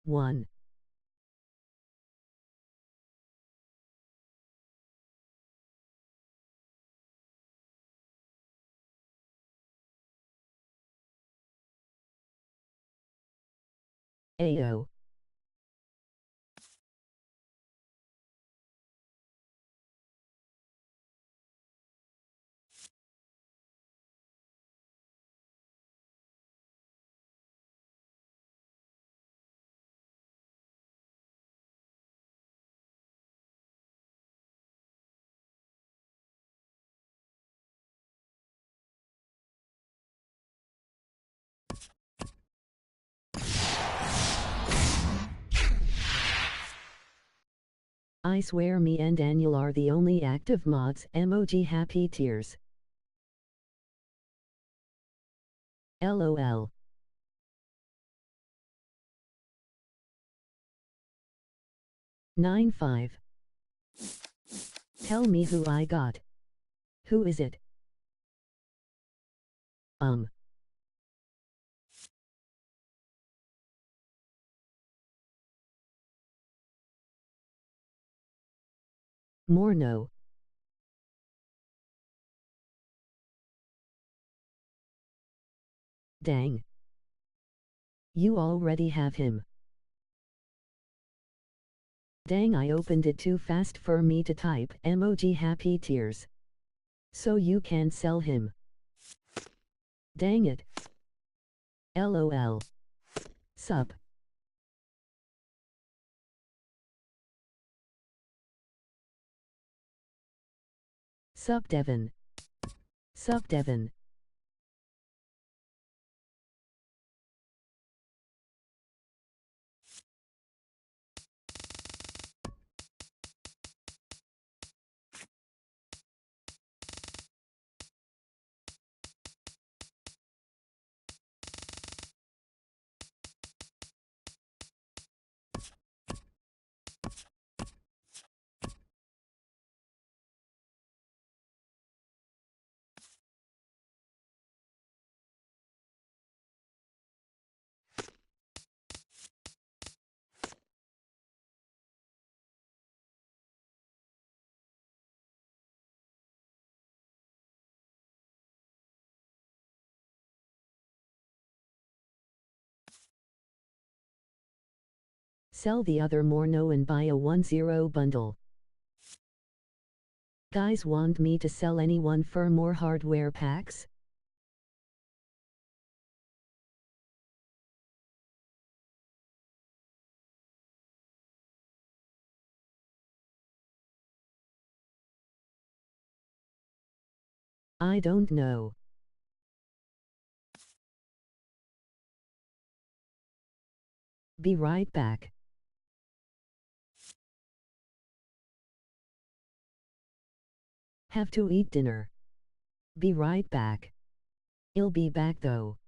1. AO. I swear me and Daniel are the only active mods. Emoji happy tears. LOL. Nine 5. Tell me who I got. Who is it? More no. Dang. You already have him. Dang, I opened it too fast for me to type. Emoji happy tears. So you can't sell him. Dang it. LOL. Sup. Sup Devin. Sup Devin. Sell the other Morno and buy a 1-0 bundle. Guys want me to sell anyone for more hardware packs? I don't know. Be right back. Have to eat dinner. Be right back. I'll be back though.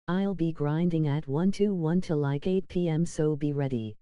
I'll be grinding at 121 till like 8 p.m. so be ready.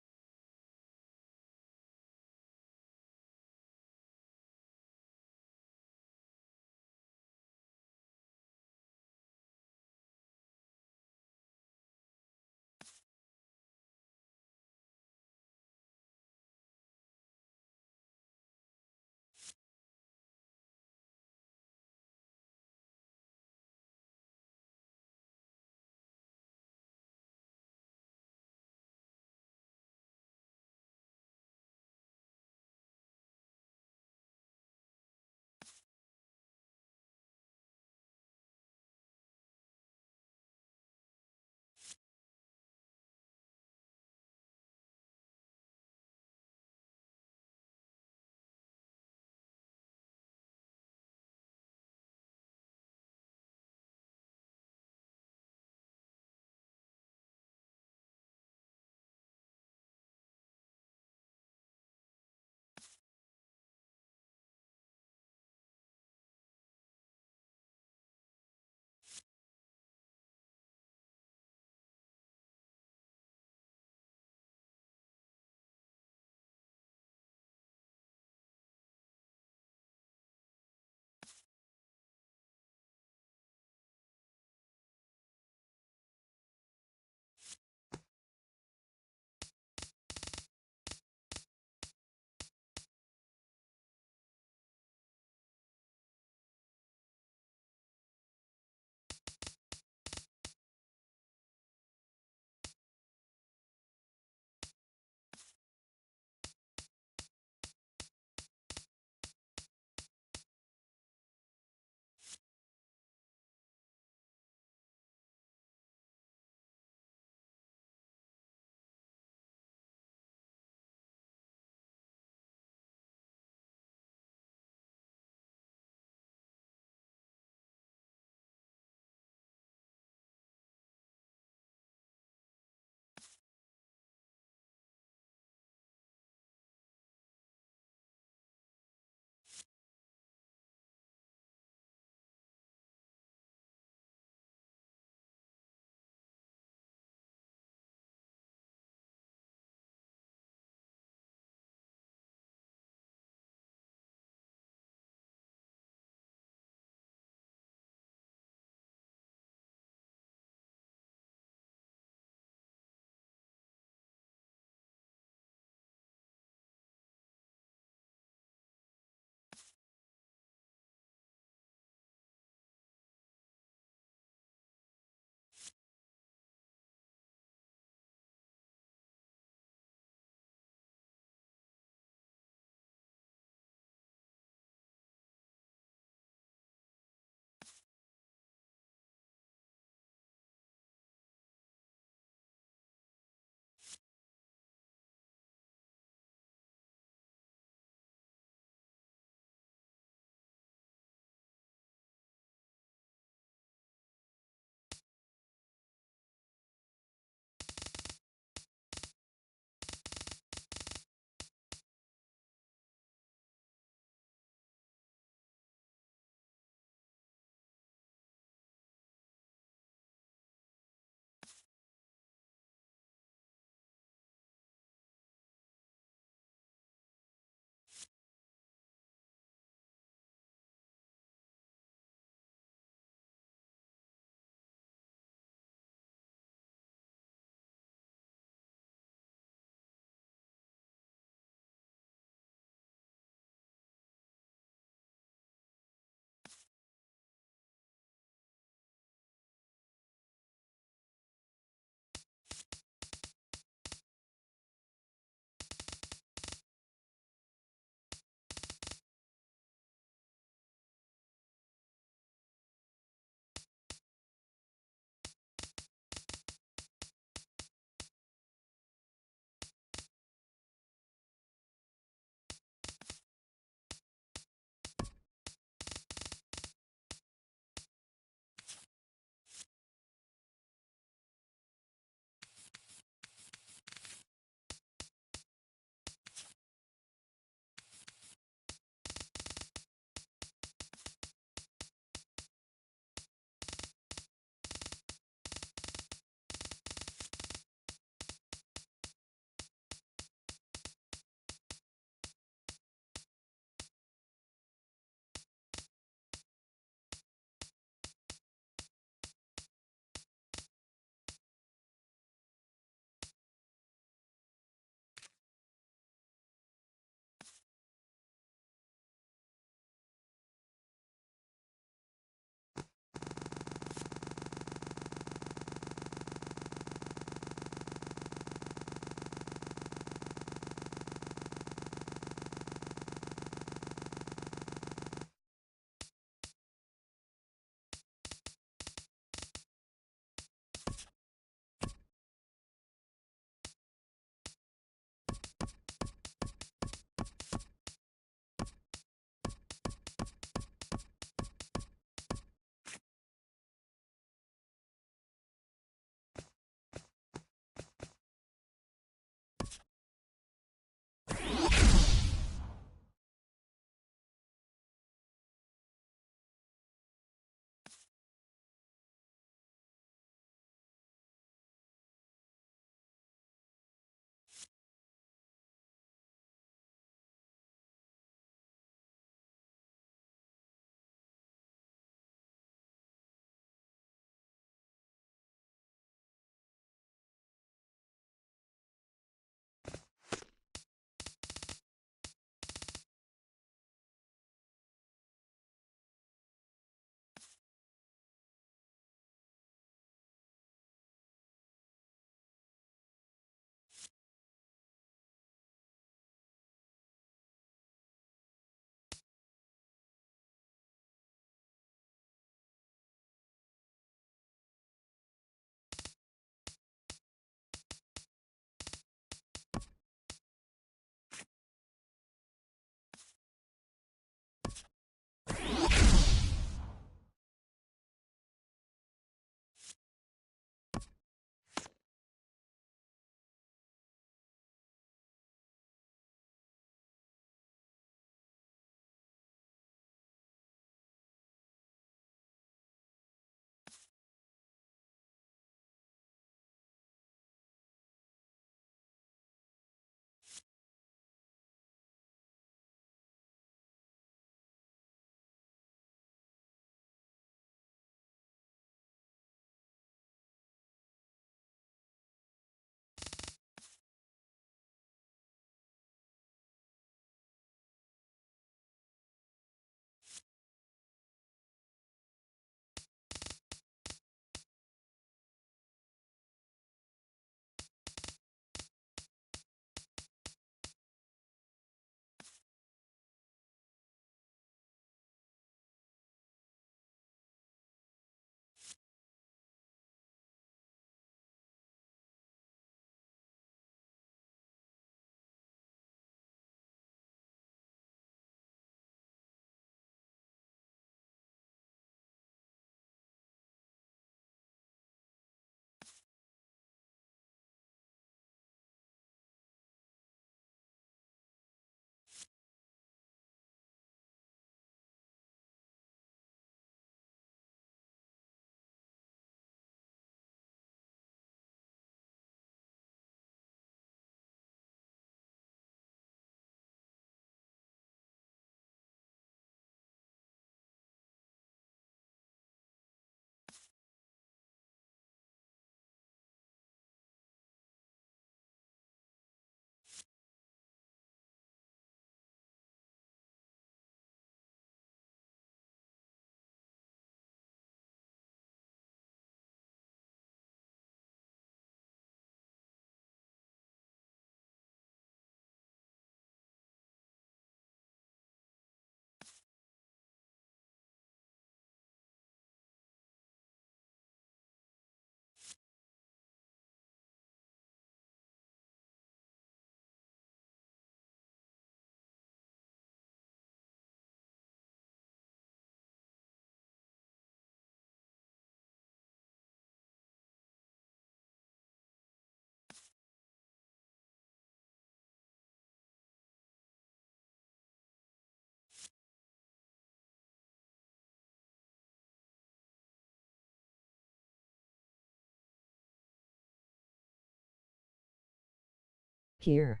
Here.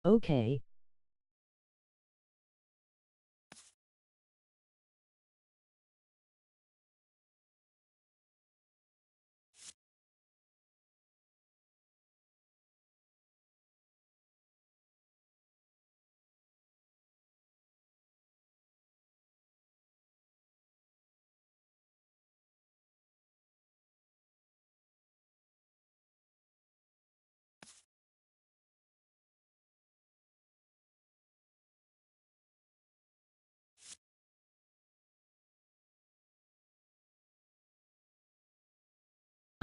Okay.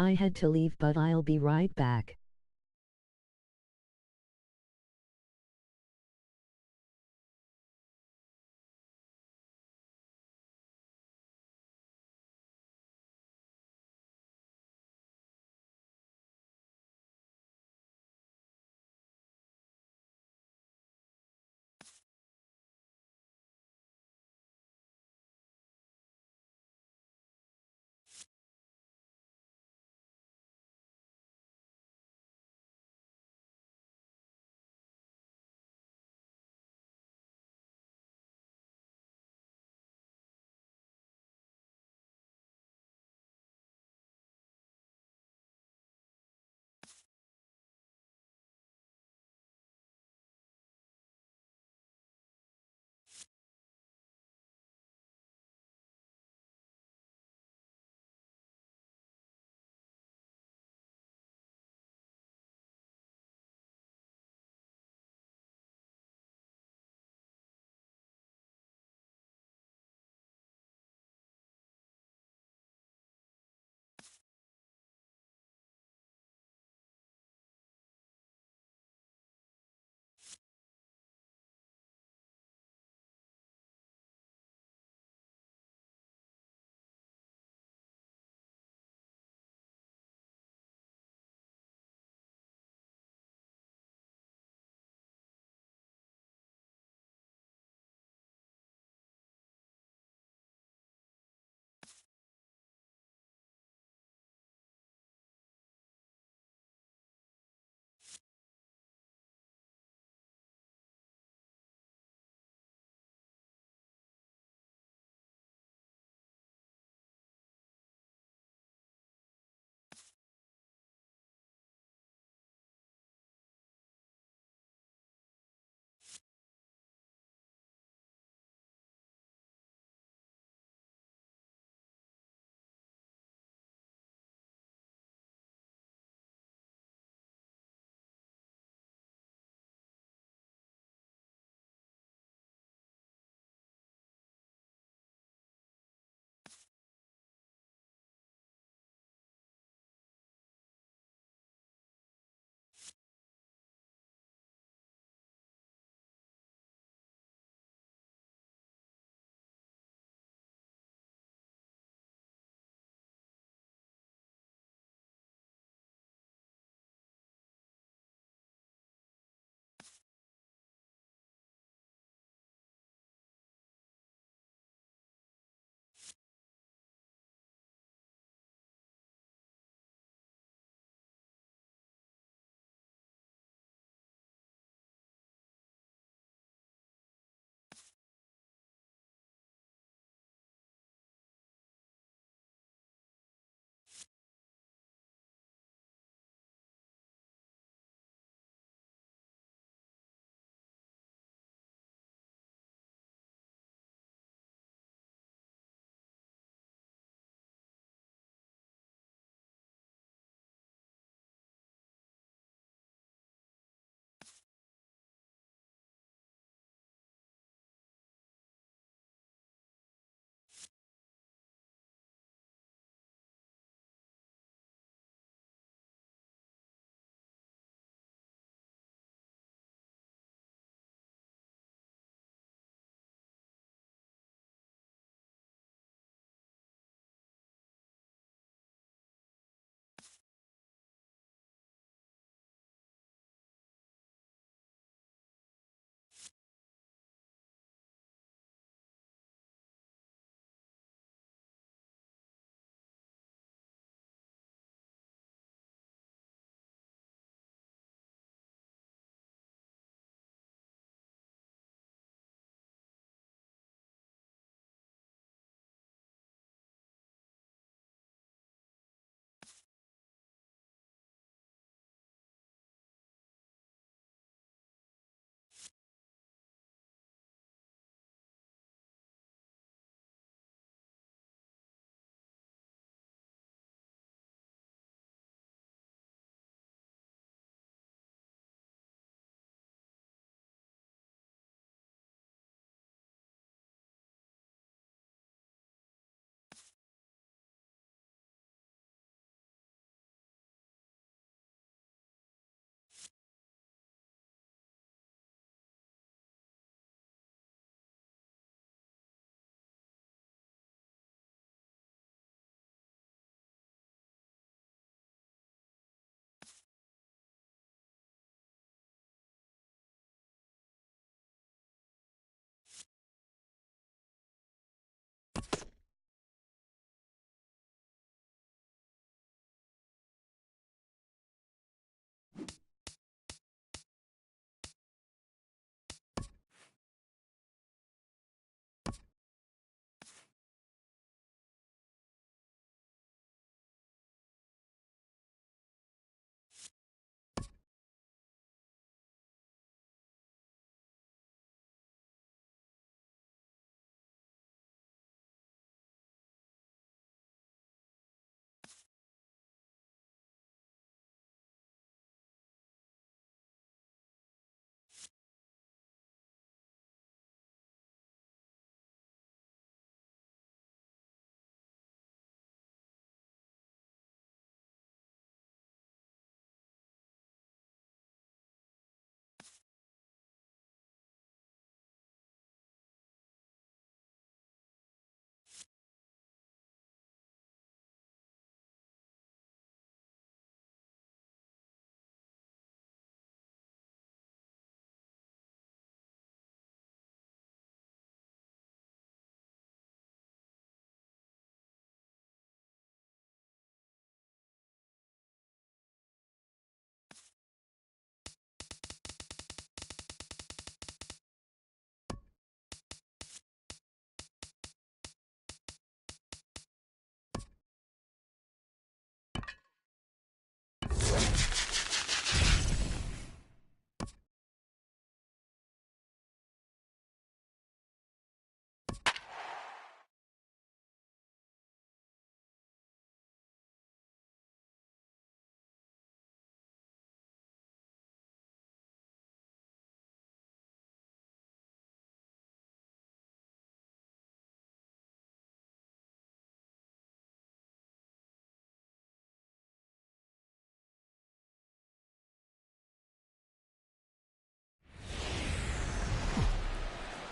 I had to leave, but I'll be right back.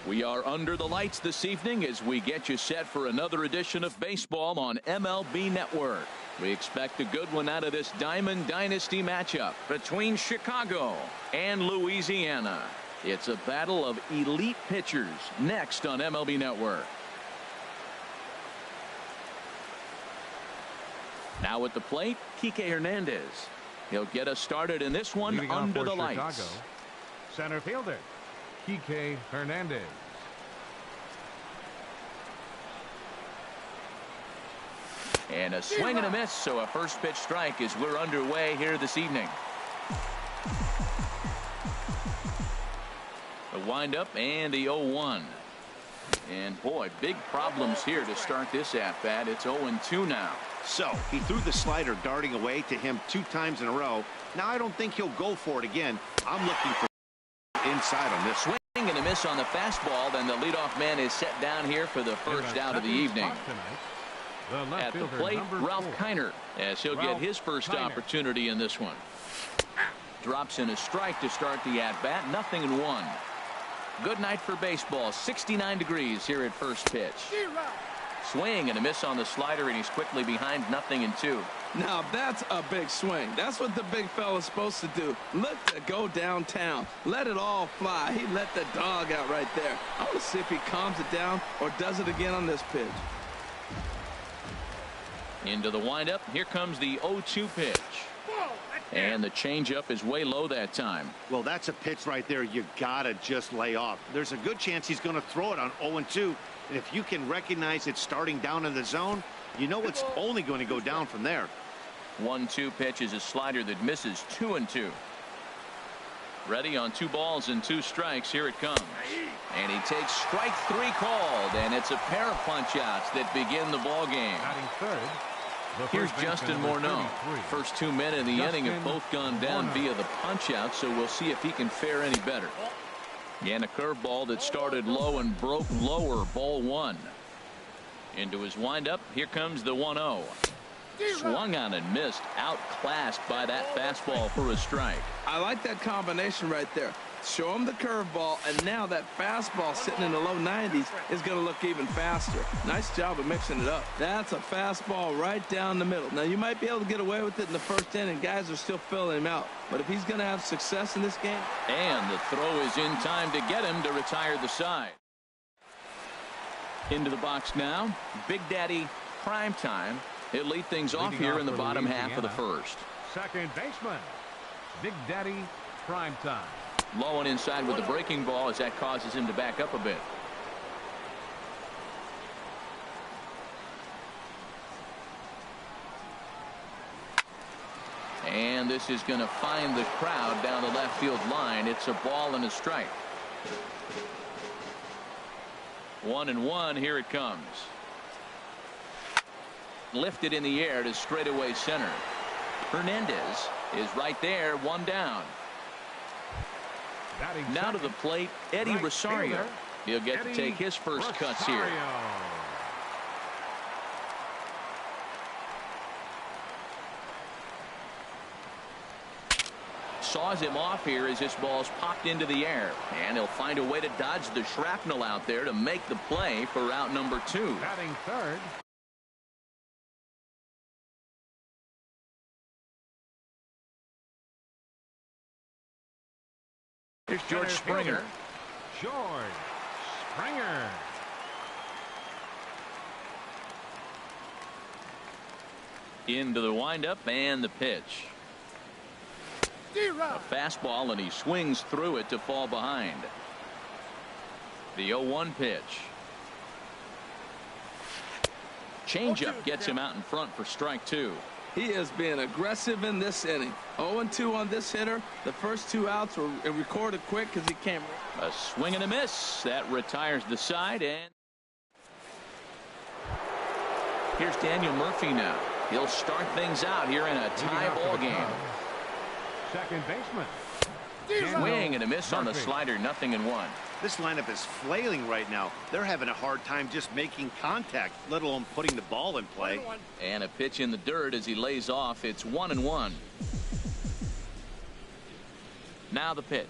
We are under the lights this evening as we get you set for another edition of baseball on MLB Network. We expect a good one out of this Diamond Dynasty matchup between Chicago and Louisiana. It's a battle of elite pitchers next on MLB Network. Now at the plate, Kike Hernandez. He'll get us started in this one under the lights. Chicago, center fielder, Kike Hernandez. And a swing and a miss, so a first pitch strike as we're underway here this evening. The windup and the 0-1. And boy, big problems here to start this at bat. It's 0-2 now. So he threw the slider darting away to him 2 times in a row. Now I don't think he'll go for it again. I'm looking for inside on this. Swing and a miss on the fastball. Then the leadoff man is set down here for the first out of the evening. At the plate, Ralph Kiner, as he'll get his first opportunity in this one. Drops in a strike to start the at-bat. 0-1. Good night for baseball. 69 degrees here at first pitch. Swing and a miss on the slider, and he's quickly behind 0-2. Now that's a big swing. That's what the big fella's supposed to do. Look to go downtown. Let it all fly. He let the dog out right there. I want to see if he calms it down or does it again on this pitch. Into the windup. Here comes the 0-2 pitch. And the changeup is way low that time. Well, that's a pitch right there you gotta just lay off. There's a good chance he's going to throw it on 0-2. And if you can recognize it starting down in the zone, you know it's only going to go down from there. 1-2 pitch is a slider that misses. 2-2. Ready on 2 balls and 2 strikes. Here it comes. And he takes strike 3 called, and it's a pair of punch outs that begin the ball game. Here's Justin Morneau. First 2 men in the inning have both gone down via the punch out, so we'll see if he can fare any better. And a curveball that started low and broke lower. Ball 1. Into his windup. Here comes the 1-0. Swung on and missed. Outclassed by that fastball for a strike. I like that combination right there. Show him the curveball, and now that fastball sitting in the low 90s is going to look even faster. Nice job of mixing it up. That's a fastball right down the middle. Now, you might be able to get away with it in the first inning. Guys are still filling him out. But if he's going to have success in this game. And the throw is in time to get him to retire the side. Into the box now. Big Daddy Prime Time. He'll lead things off here in the bottom half of the first. Second baseman, Big Daddy Prime Time. Low and inside with the breaking ball as that causes him to back up a bit. And this is going to find the crowd down the left field line. It's a ball and a strike. 1-1. Here it comes. Lifted in the air to straightaway center. Hernandez is right there. 1 down. Now to the plate, Eddie Rosario. He'll get to take his first cuts here. Saws him off here as this ball's popped into the air. And he'll find a way to dodge the shrapnel out there to make the play for out number 2. Batting third, here's George Springer. George Springer. Into the windup and the pitch. A fastball, and he swings through it to fall behind. The 0-1 pitch. Changeup gets him out in front for strike 2. He has been aggressive in this inning. 0-2 on this hitter. The first 2 outs were recorded quick because he came. A swing and a miss. That retires the side. And here's Daniel Murphy now. He'll start things out here in a tie ball game. Second baseman. Swing and a miss on the slider. 0-1. This lineup is flailing right now. They're having a hard time just making contact, let alone putting the ball in play. And a pitch in the dirt as he lays off. It's 1-1. Now the pitch.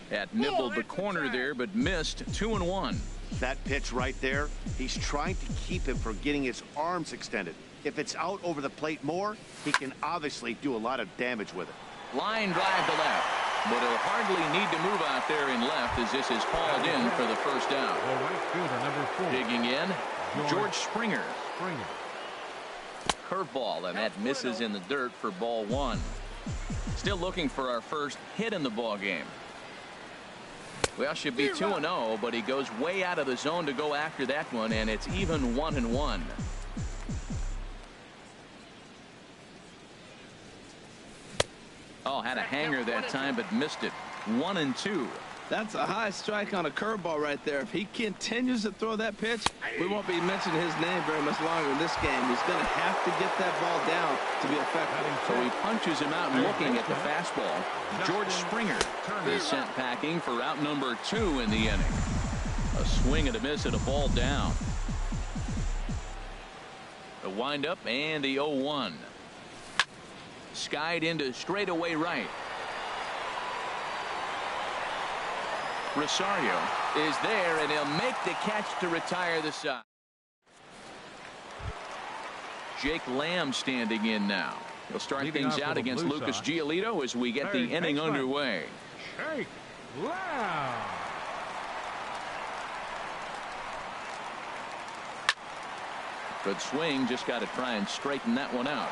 That nibbled the corner there, but missed. 2-1. That pitch right there, he's trying to keep him from getting his arms extended. If it's out over the plate more, he can obviously do a lot of damage with it. Line drive to left, but he'll hardly need to move out there in left as this is hauled in for the first out. The right fielder, number 4. Digging in, George Springer. Curveball, and that misses in the dirt for ball 1. Still looking for our first hit in the ball game. Well, should be 2-0, but he goes way out of the zone to go after that one, and it's even 1-1. Oh, had a hanger that time, but missed it. 1-2. That's a high strike on a curveball right there. If he continues to throw that pitch, we won't be mentioning his name very much longer in this game. He's going to have to get that ball down to be effective. So he punches him out looking at the fastball. George Springer is sent packing for out number 2 in the inning. A swing and a miss and a ball down. The windup and the 0-1. Skied into straightaway right. Rosario is there, and he'll make the catch to retire the side. Jake Lamb standing in now. He'll start things out against Lucas Giolito as we get the inning underway. Jake Lamb. Good swing, just got to try and straighten that one out.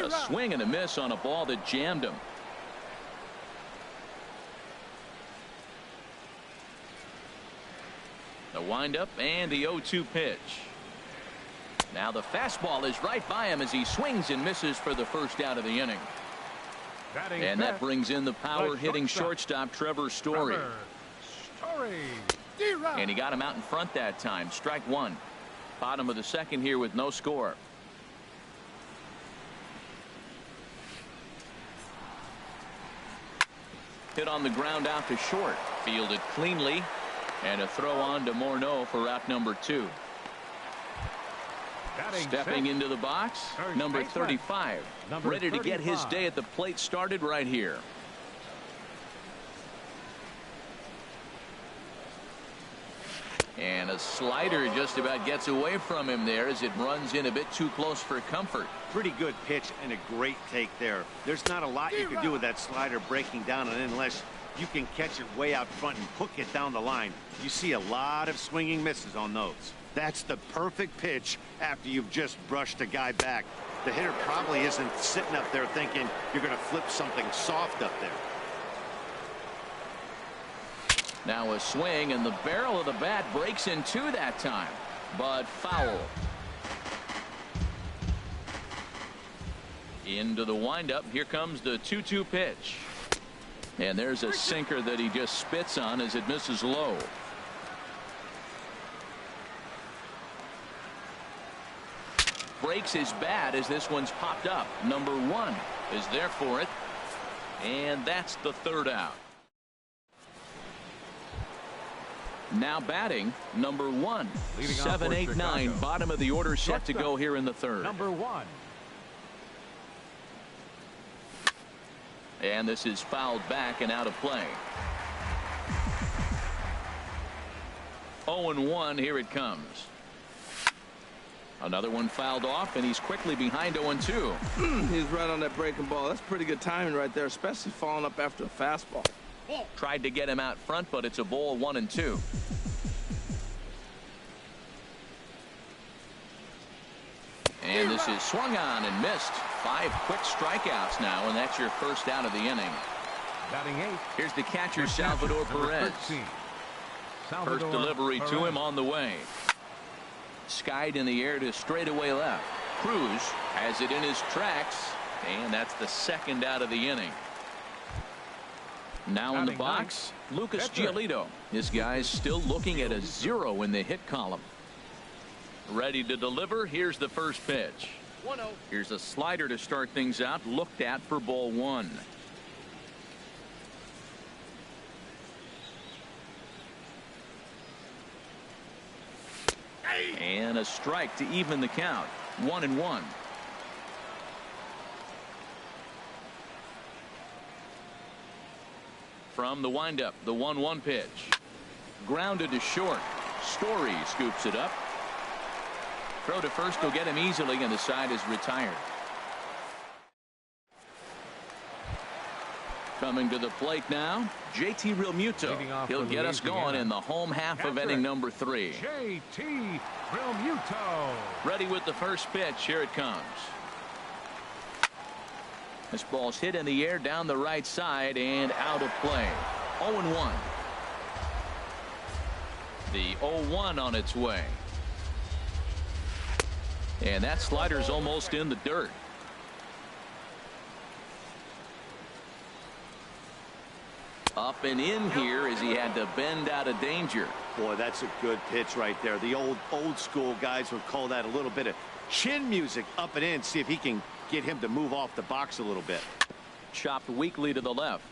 A swing and a miss on a ball that jammed him. The windup and the 0-2 pitch. Now the fastball is right by him as he swings and misses for the first out of the inning. And that brings in the power hitting shortstop Trevor Story. And he got him out in front that time. Strike 1. Bottom of the second here with no score. Hit on the ground out to short. Fielded cleanly. And a throw on to Morneau for out number 2. Stepping into the box, number 35. Ready to get his day at the plate started right here. And a slider just about gets away from him there as it runs in a bit too close for comfort. Pretty good pitch and a great take there. There's not a lot you can do with that slider breaking down, and unless you can catch it way out front and hook it down the line, you see a lot of swinging misses on those. That's the perfect pitch after you've just brushed a guy back. The hitter probably isn't sitting up there thinking you're going to flip something soft up there. Now a swing, and the barrel of the bat breaks in two that time, but foul. Into the windup. Here comes the 2-2 pitch. And there's a sinker that he just spits on as it misses low. Breaks his bat as this one's popped up. Number 1 is there for it. And that's the third out. Now batting, number 1. 7, 8, 9. Bottom of the order set to go here in the third. Number 1. And this is fouled back and out of play. 0-1. Here it comes. Another one fouled off, and he's quickly behind 0-2. He's right on that breaking ball. That's pretty good timing right there, especially following up after a fastball. Tried to get him out front, but it's a ball 1-2. And this is swung on and missed. 5 quick strikeouts now, and that's your first out of the inning. Batting 8. Here's the catcher, Salvador Perez. First delivery to him on the way. Skied in the air to straightaway left. Cruz has it in his tracks, and that's the second out of the inning. Now in the box, Lucas Giolito. This guy's still looking at a 0 in the hit column. Ready to deliver. Here's the first pitch. 1-0. Here's a slider to start things out, looked at for ball 1. And a strike to even the count. 1-1. From the windup, the 1-1 pitch. Grounded to short. Story scoops it up. Throw to first will get him easily, and the side is retired. Coming to the plate now, JT Realmuto. He'll get us going in the home half of inning number 3. JT Realmuto. Ready with the first pitch. Here it comes. This ball's hit in the air down the right side and out of play. 0-1. The 0-1 on its way. And that slider's almost in the dirt. Up and in here as he had to bend out of danger. Boy, that's a good pitch right there. The old school guys would call that a little bit of chin music. Up and in. See if he can get him to move off the box a little bit. Chopped weakly to the left.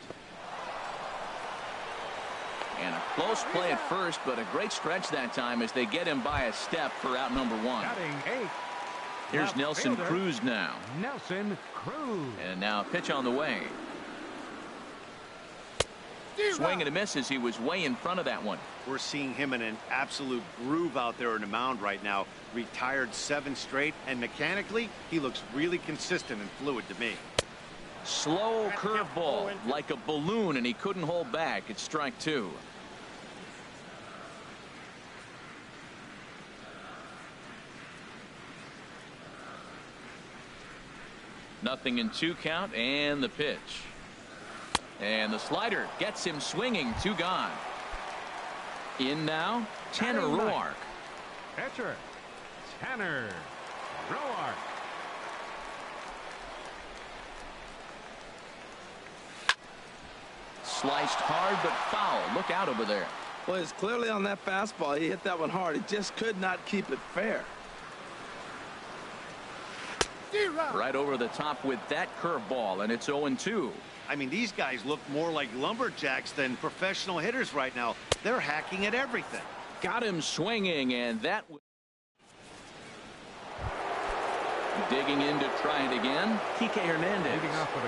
And a close play at first, but a great stretch that time as they get him by a step for out number 1. Batting 8. Here's Left Nelson fielder, Cruz now. Nelson Cruz. And now a pitch on the way. Swing and a miss as he was way in front of that one. We're seeing him in an absolute groove out there in the mound right now. Retired 7 straight, and mechanically, he looks really consistent and fluid to me. Slow curveball like a balloon, and he couldn't hold back. It's strike 2. Nothing in 2 count, and the pitch. And the slider gets him swinging. 2 gone. In now, Tanner Roark. Catcher, Tanner Roark. Sliced hard but foul. Look out over there. Well, it's clearly on that fastball. He hit that one hard. He just could not keep it fair. Right over the top with that curveball, and it's 0-2. I mean, these guys look more like lumberjacks than professional hitters right now. They're hacking at everything. Got him swinging, and that digging in to try it again. Kike Hernandez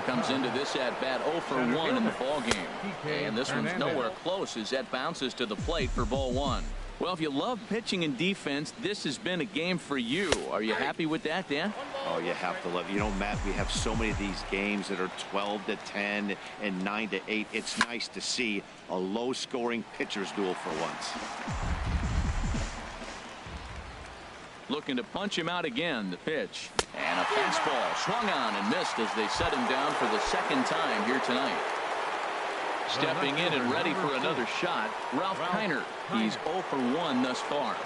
comes into this at bat 0 for 1 in the ball game. And this one's nowhere close as that bounces to the plate for ball 1. Well, if you love pitching and defense, this has been a game for you. Are you happy with that, Dan? Oh, you have to love. You know, Matt, we have so many of these games that are 12-10 and 9-8. It's nice to see a low-scoring pitcher's duel for once. Looking to punch him out again. The pitch. And a fastball swung on and missed as they set him down for the 2nd time here tonight. Stepping in and ready for another shot, Ralph Kiner. He's 0 for 1 thus far.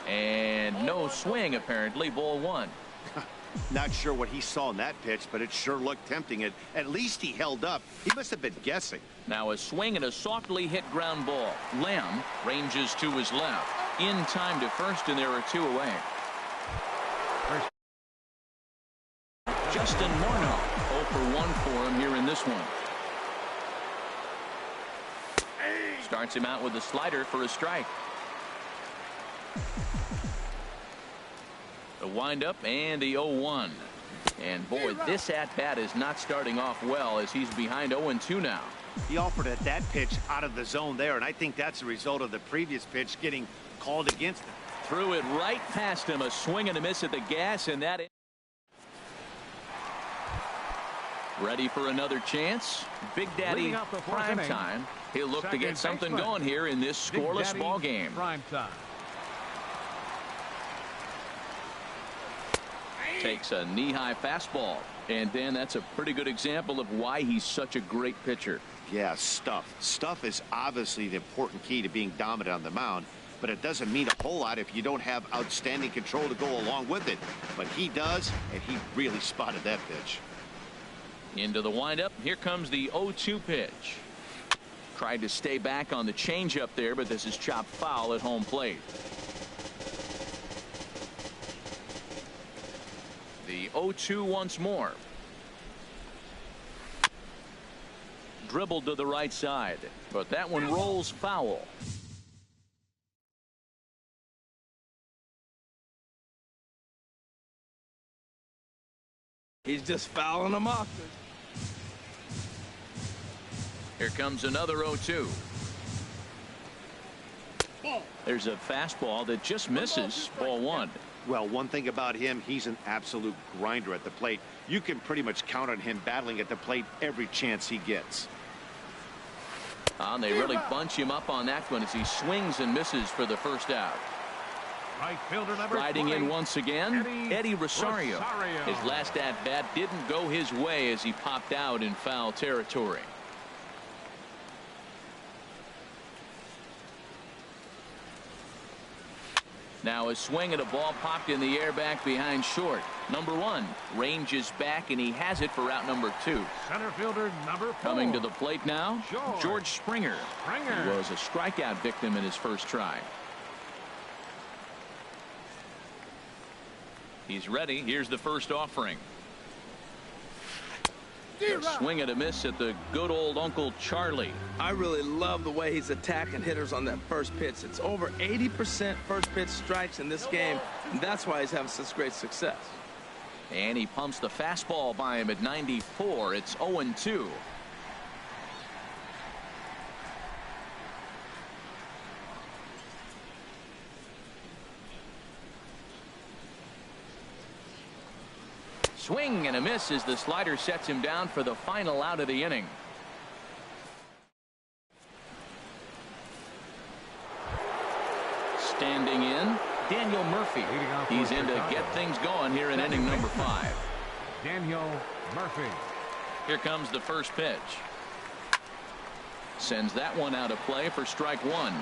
And no swing, apparently. Ball 1. Not sure what he saw in that pitch, but it sure looked tempting. At least he held up. He must have been guessing. Now a swing and a softly hit ground ball. Lamb ranges to his left. In time to first, and there are 2 away. Justin Morneau, 0 for 1 for him here in this one. Starts him out with a slider for a strike. The windup and the 0-1. And boy, this at-bat is not starting off well as he's behind 0-2 now. He offered at that pitch out of the zone there, and I think that's a result of the previous pitch getting called against him. Threw it right past him. A swing and a miss at the gas, and that. Ready for another chance. Big Daddy prime time. He'll look to get something going here in this scoreless ball game. Prime time. Takes a knee-high fastball, and Dan, that's a pretty good example of why he's such a great pitcher. Yeah, stuff is obviously the important key to being dominant on the mound, but it doesn't mean a whole lot if you don't have outstanding control to go along with it. But he does, and he really spotted that pitch. Into the windup. Here comes the 0-2 pitch. Tried to stay back on the changeup there, but this is chopped foul at home plate. The 0-2 once more. Dribbled to the right side, but that one rolls foul. He's just fouling them off. Here comes another 0-2. There's a fastball that just misses. Ball one. Well, one thing about him, he's an absolute grinder at the plate. You can pretty much count on him battling at the plate every chance he gets. And they really bunch him up on that one as he swings and misses for the first out. Right fielder number Riding 20, in once again, Eddie Rosario. Rosario. His last at-bat didn't go his way as he popped out in foul territory. Now a swing at a ball popped in the air back behind short. Number one ranges back and he has it for out number 2. Center fielder number 4. Coming to the plate now, George Springer. He was a strikeout victim in his first try. He's ready. Here's the first offering. A swing and a miss at the good old Uncle Charlie. I really love the way he's attacking hitters on that first pitch. It's over 80% first pitch strikes in this game, and that's why he's having such great success. And he pumps the fastball by him at 94. It's 0-2. Swing and a miss as the slider sets him down for the final out of the inning. Standing in, Daniel Murphy. He's in to get things going here in inning number 5. Daniel Murphy. Here comes the first pitch. Sends that one out of play for strike 1.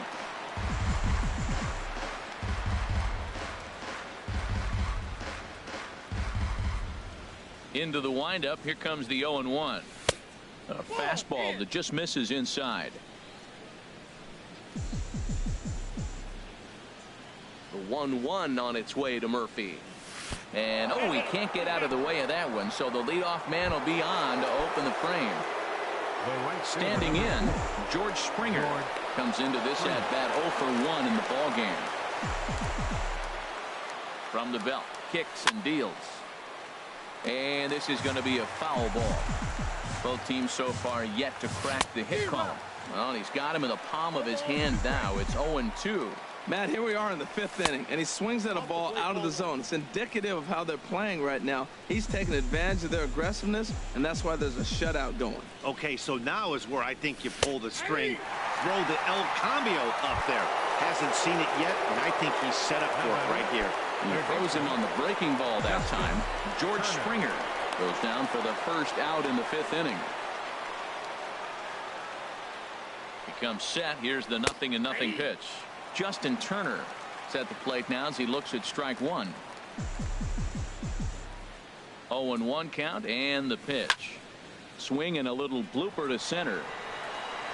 Into the windup. Here comes the 0-1. A fastball that just misses inside. The 1-1 on its way to Murphy. And oh, he can't get out of the way of that one, so the leadoff man will be on to open the frame. Standing in, George Springer comes into this at bat 0 for 1 in the ball game. From the belt, kicks and deals. And this is going to be a foul ball. Both teams so far yet to crack the hit column. Well, he's got him in the palm of his hand now. It's 0-2. Matt, here we are in the 5th inning, and he swings at a ball out of the zone. It's indicative of how they're playing right now. He's taking advantage of their aggressiveness, and that's why there's a shutout going. Okay, so now is where I think you pull the string. Throw the El Cambio up there. Hasn't seen it yet, and I think he's set up for it right here. He throws him on the breaking ball that time. George Springer goes down for the first out in the 5th inning. He comes set. Here's the 0-0 pitch. Justin Turner is at the plate now as he looks at strike 1. 0-1 count and the pitch. Swing and a little blooper to center.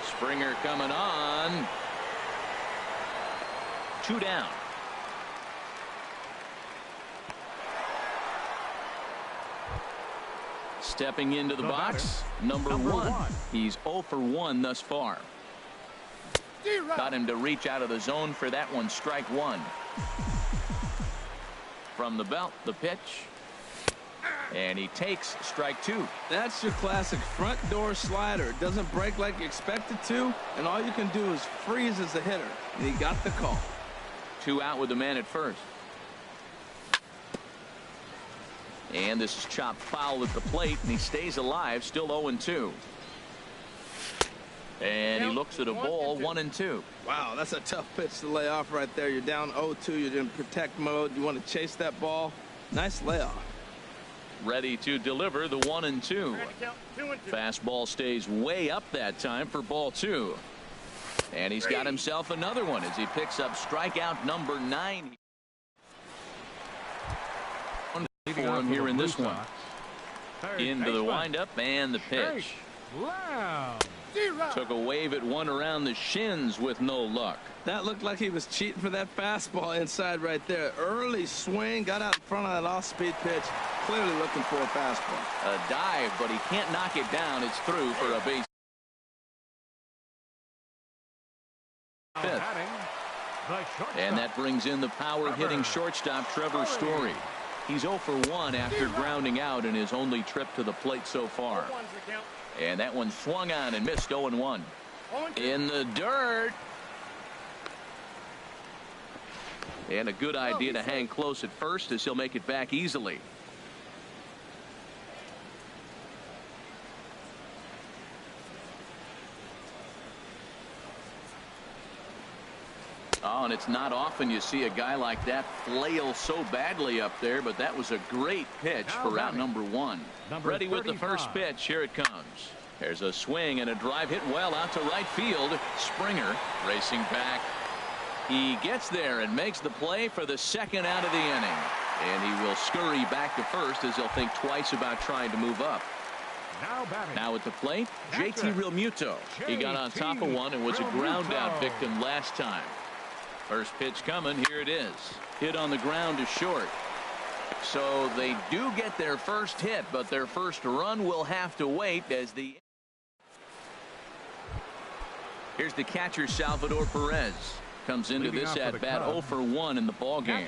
Springer coming on. 2 down. Stepping into the box, number 1. He's 0 for 1 thus far. Got him to reach out of the zone for that one. Strike 1. From the belt, the pitch. And he takes strike 2. That's your classic front door slider. It doesn't break like you expect it to, and all you can do is freeze as a hitter. And he got the call. 2 out with the man at first. And this is chopped foul at the plate, and he stays alive, still 0-2. And he looks at a ball, 1-2. Wow, that's a tough pitch to lay off right there. You're down 0-2. You're in protect mode. You want to chase that ball. Nice layoff. Ready to deliver the 1-2. Fastball stays way up that time for ball 2. And he's got himself another one as he picks up strikeout number 9. For him here in this one. Into the windup and the pitch. Took a wave at one around the shins with no luck. That looked like he was cheating for that fastball inside right there. Early swing, got out in front of that off-speed pitch. Clearly looking for a fastball. A dive, but he can't knock it down. It's through for a base. Fifth. And that brings in the power hitting shortstop Trevor Story. He's 0 for 1 after grounding out in his only trip to the plate so far. And that one swung on and missed. 0-1. In the dirt. And a good idea to hang close at first as he'll make it back easily. Oh, and it's not often you see a guy like that flail so badly up there, but that was a great pitch for out number 1. Ready with the first pitch. Here it comes. There's a swing and a drive hit well out to right field. Springer racing back. He gets there and makes the play for the second out of the inning. And he will scurry back to first as he'll think twice about trying to move up. Now at the plate, JT Realmuto. He got on top of one and was a ground out victim last time. First pitch coming. Here it is. Hit on the ground to short. So they do get their first hit, but their first run will have to wait as the. Here's the catcher, Salvador Perez. Comes into this at bat 0 for 1 in the ball game.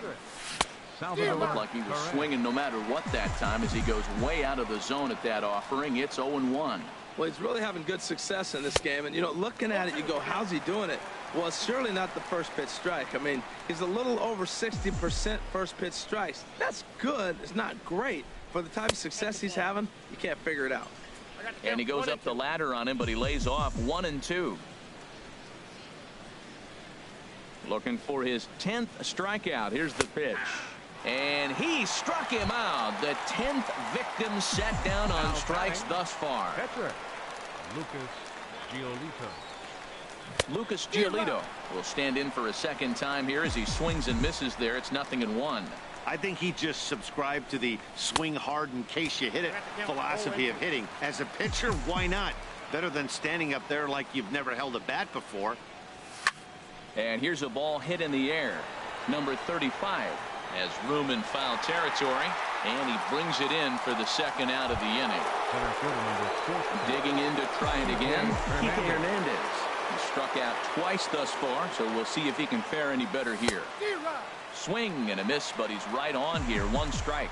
It looked like he was swinging no matter what that time as he goes way out of the zone at that offering. It's 0-1. Well, he's really having good success in this game. And, you know, looking at it, you go, how's he doing it? Well, it's surely not the first pitch strike. I mean, he's a little over 60% first pitch strikes. That's good. It's not great. For the type of success he's having, you can't figure it out. And he goes up the ladder on him, but he lays off 1-2. Looking for his 10th strikeout. Here's the pitch. And he struck him out. The 10th victim set down on strikes thus far. Catcher, Lucas Giolito. Lucas Giolito will stand in for a second time here as he swings and misses there. It's 0-1. I think he just subscribed to the swing hard in case you hit it philosophy of hitting. As a pitcher, why not? Better than standing up there like you've never held a bat before. And here's a ball hit in the air. Number 35 has room in foul territory, and he brings it in for the second out of the inning. Digging in to try it again, Kike Hernandez. He struck out twice thus far, so we'll see if he can fare any better here. Swing and a miss, but he's right on here. 1 strike.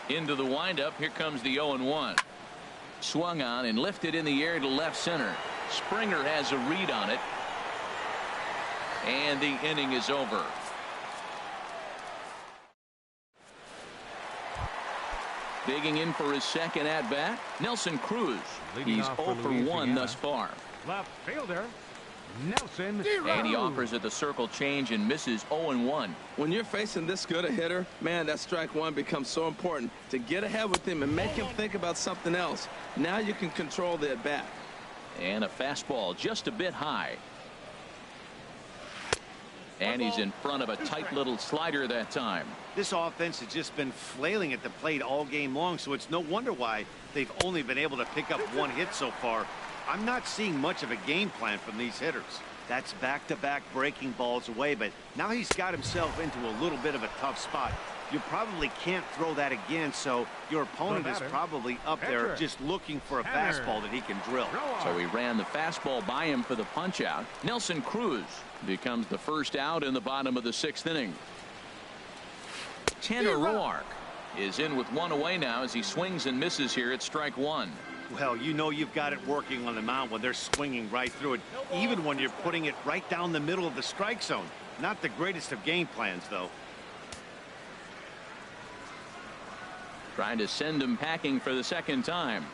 Into the windup. Here comes the 0-1. Swung on and lifted in the air to left center. Springer has a read on it. And the inning is over. Digging in for his second at bat, Nelson Cruz. He's 0 for 1 thus far. Left fielder, Nelson. And he offers at the circle change and misses 0-1. When you're facing this good a hitter, man, that strike one becomes so important to get ahead with him and make him think about something else. Now you can control the at bat. And a fastball just a bit high. And he's in front of a tight little slider that time. This offense has just been flailing at the plate all game long, so it's no wonder why they've only been able to pick up 1 hit so far. I'm not seeing much of a game plan from these hitters. That's back-to-back breaking balls away, but now he's got himself into a little bit of a tough spot. You probably can't throw that again, so your opponent is probably up there just looking for a fastball that he can drill. So he ran the fastball by him for the punch out. Nelson Cruz becomes the first out in the bottom of the 6th inning. Tanner Roark is in with 1 away now as he swings and misses here at strike 1. Well, you know you've got it working on the mound when they're swinging right through it, even when you're putting it right down the middle of the strike zone. Not the greatest of game plans, though. Trying to send him packing for the second time.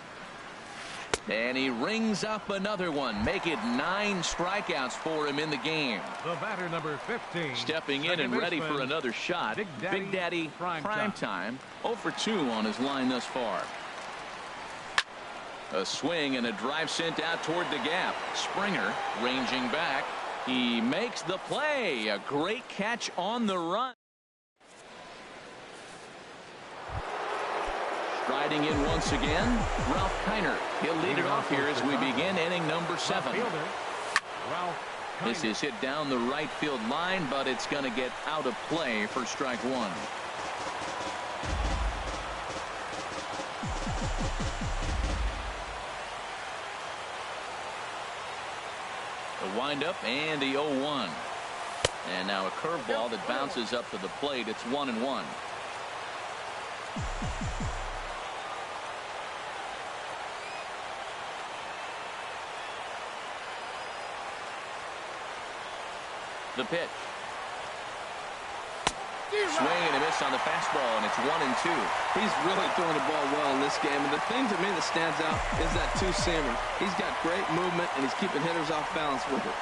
And he rings up another one. Make it 9 strikeouts for him in the game. The batter, number 15. Stepping in and ready for another shot. Big Daddy prime time. 0 for 2 on his line thus far. A swing and a drive sent out toward the gap. Springer ranging back. He makes the play. A great catch on the run. Striding in once again, Ralph Kiner. He'll lead it off here as we begin inning number 7. This is hit down the right field line, but it's going to get out of play for strike 1. The windup and the 0-1. And now a curveball that bounces up to the plate. It's 1-1. The pitch. Swing and a miss on the fastball, and it's 1-2. He's really throwing the ball well in this game, and the thing to me that stands out is that two-seamer. He's got great movement, and he's keeping hitters off balance with it.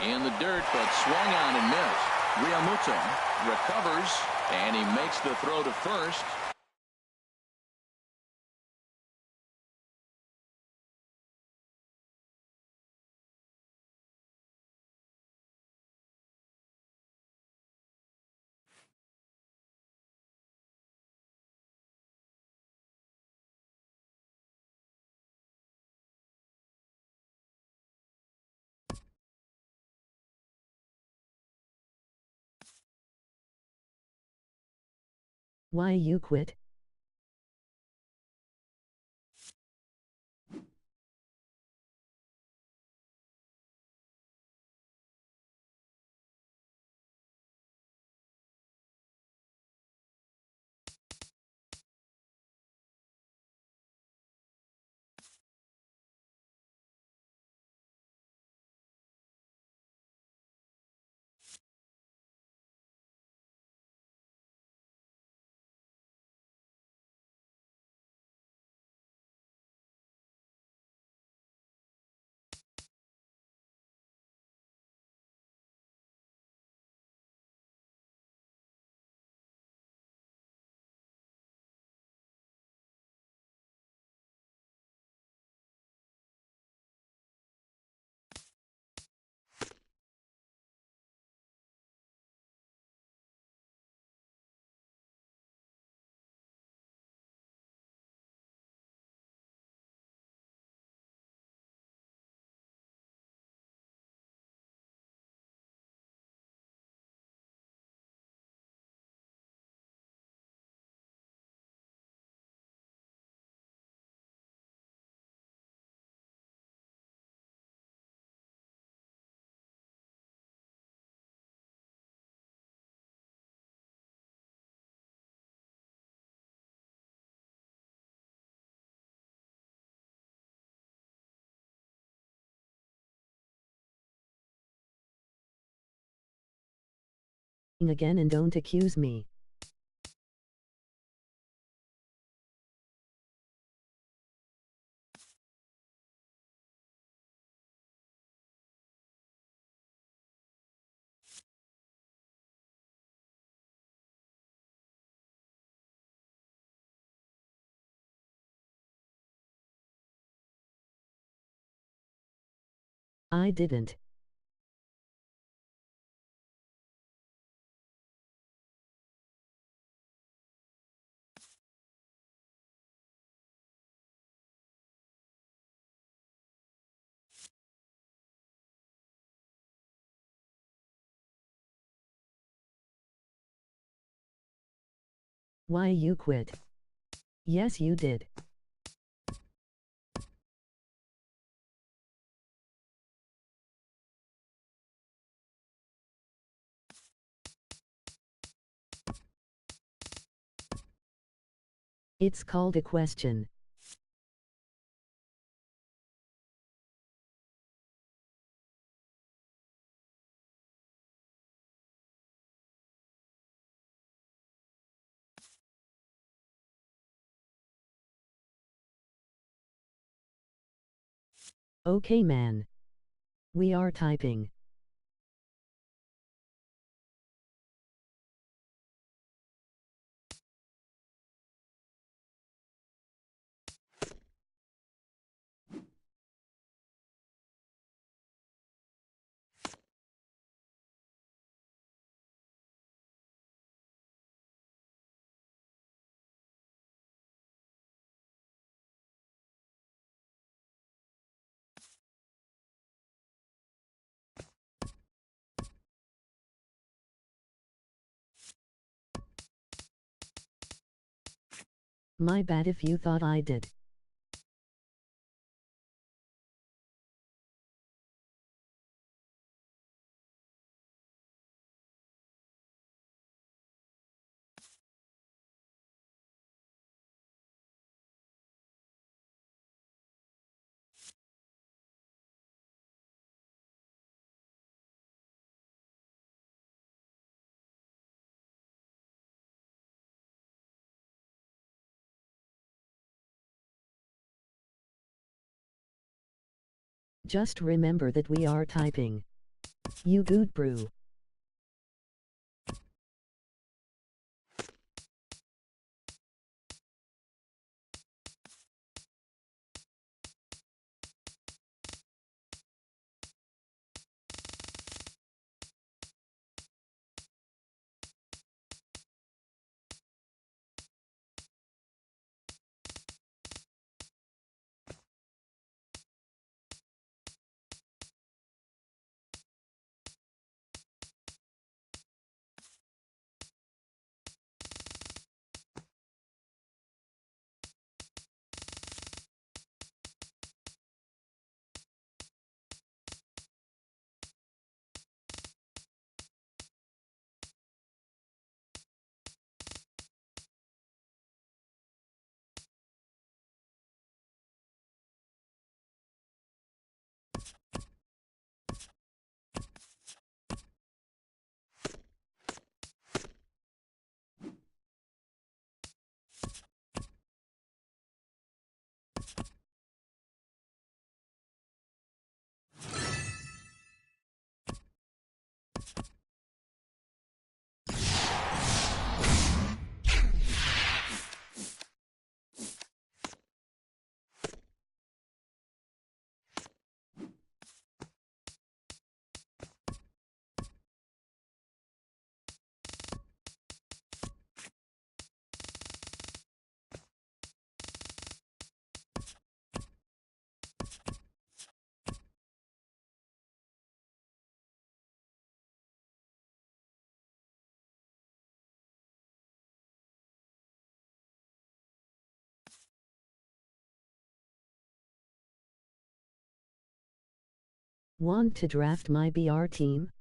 In the dirt, but swung on and missed. Realmuto recovers, and he makes the throw to first. Why you quit? Again, and don't accuse me. I didn't. Why you quit? Yes, you did. It's called a question. Okay, man. We are typing. My bad if you thought I did. Just remember that we are typing. You good brew. Want to draft my BR team?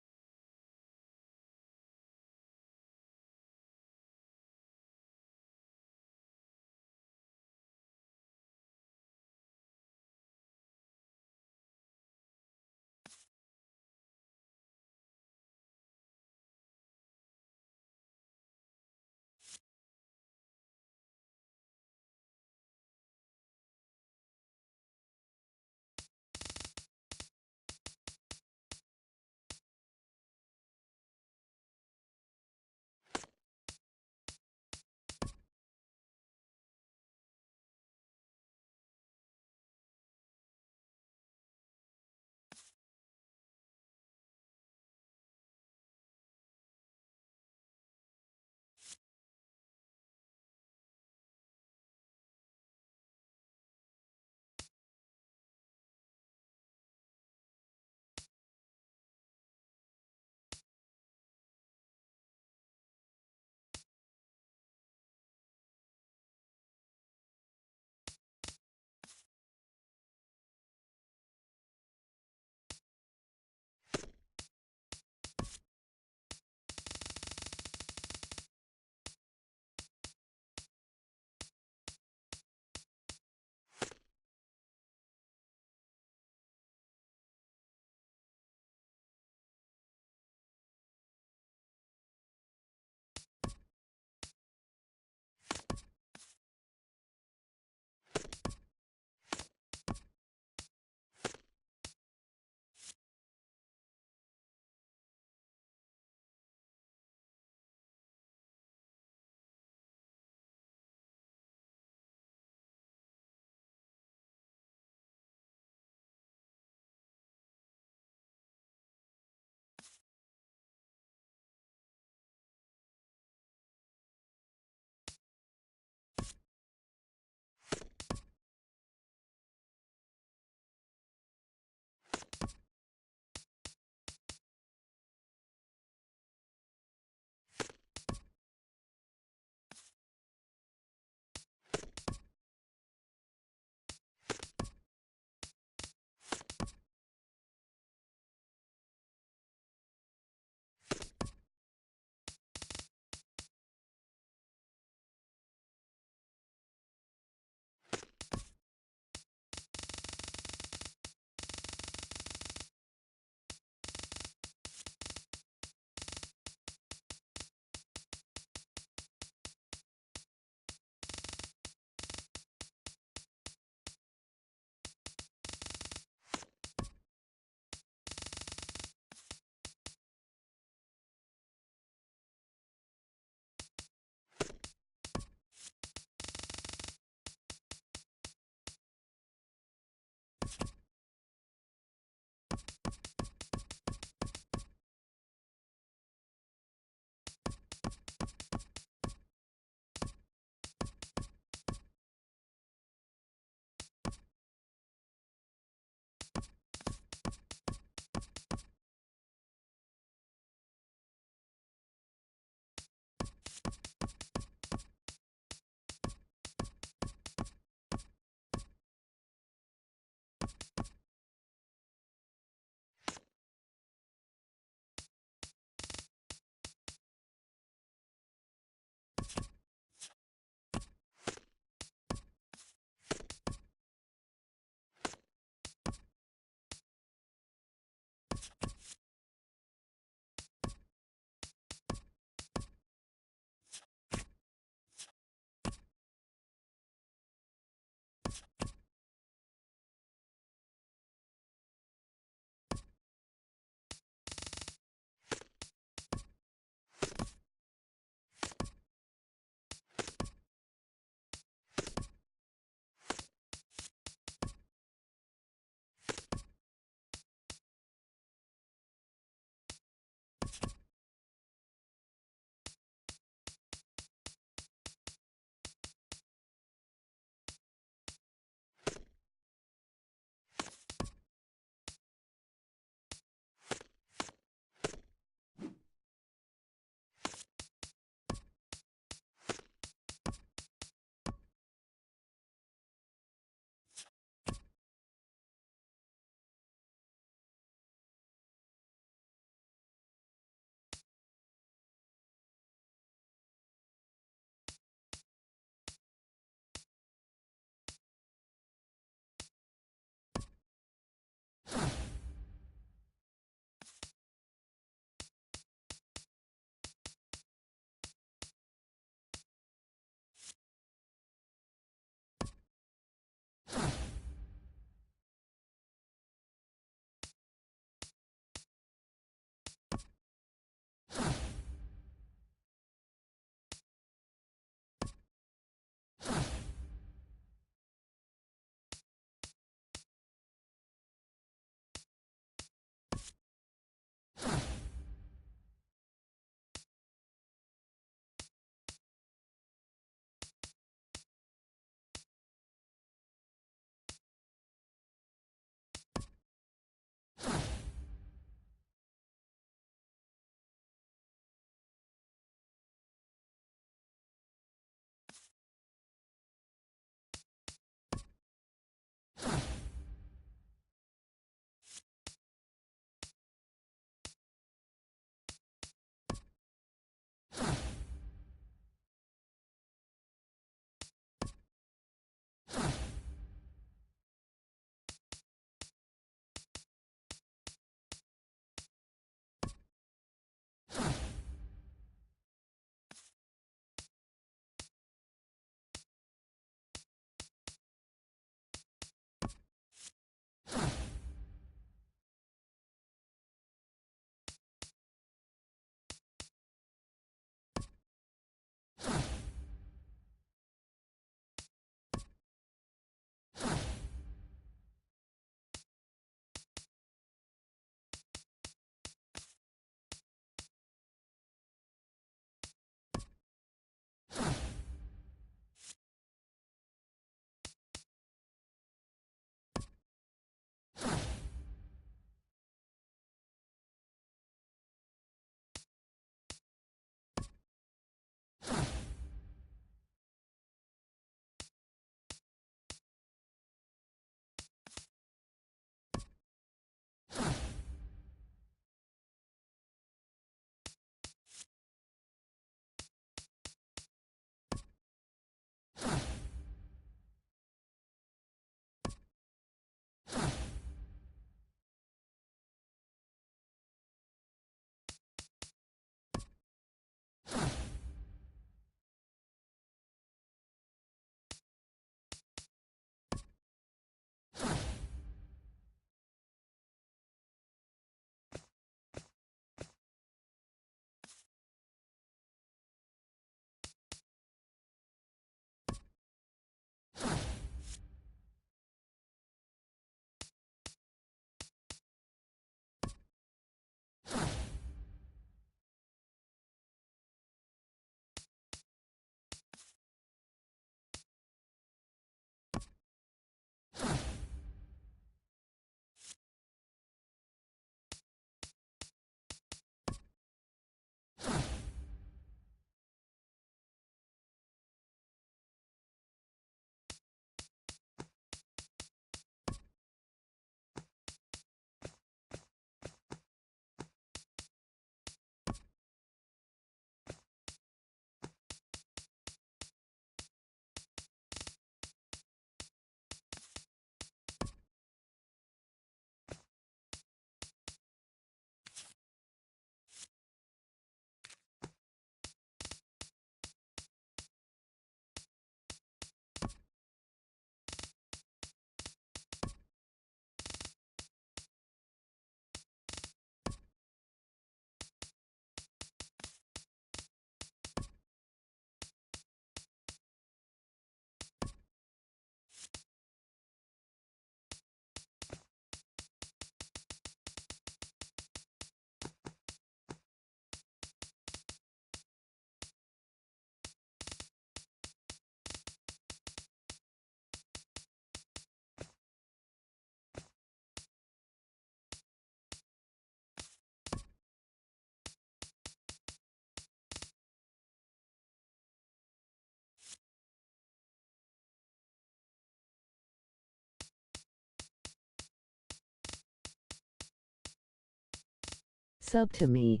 up to me.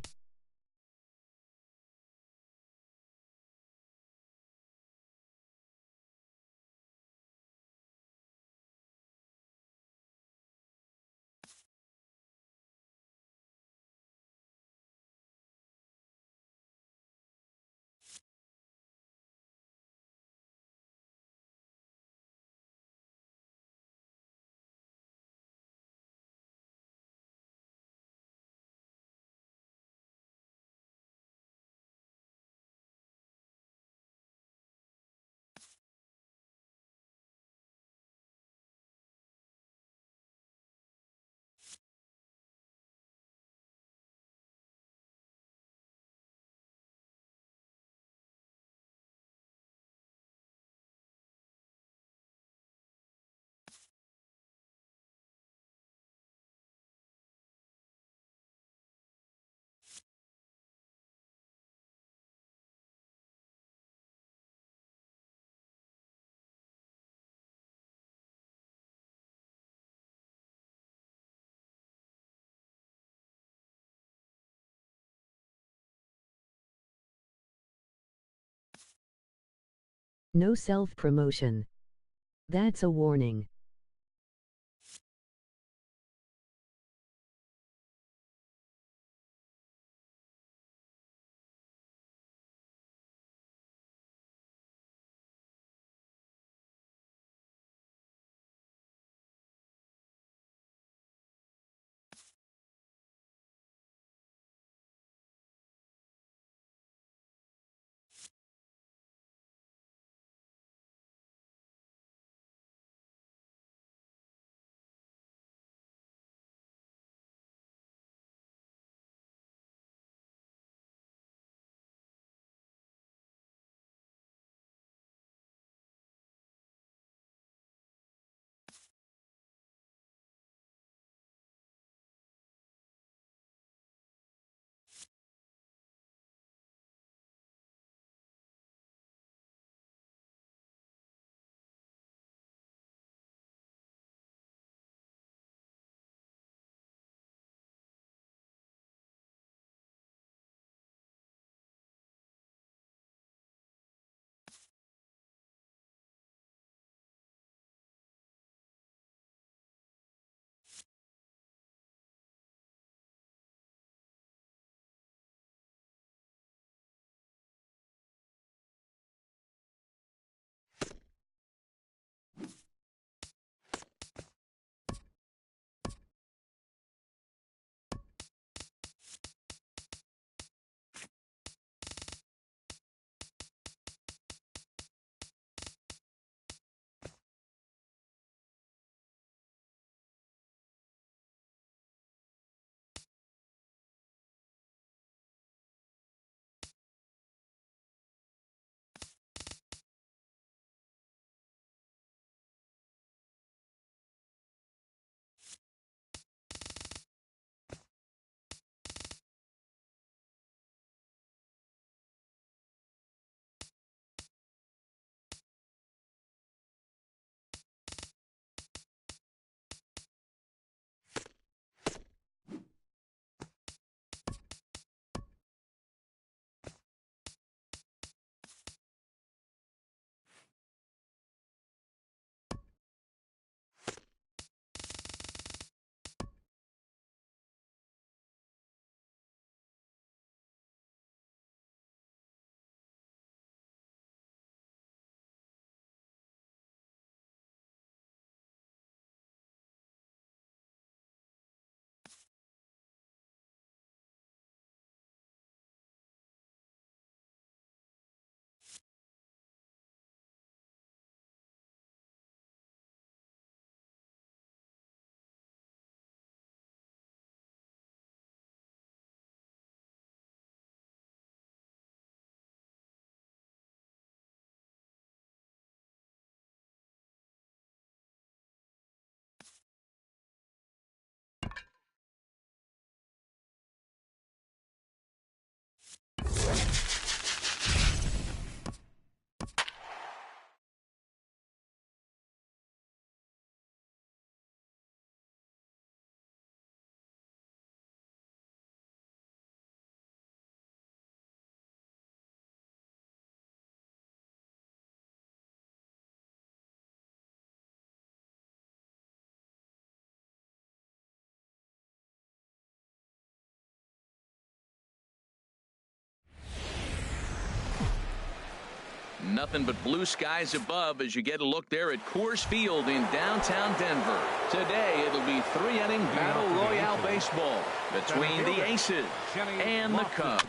No self-promotion. That's a warning. Nothing but blue skies above as you get a look there at Coors Field in downtown Denver. Today it'll be 3-inning battle royale baseball between the Aces and the Cubs.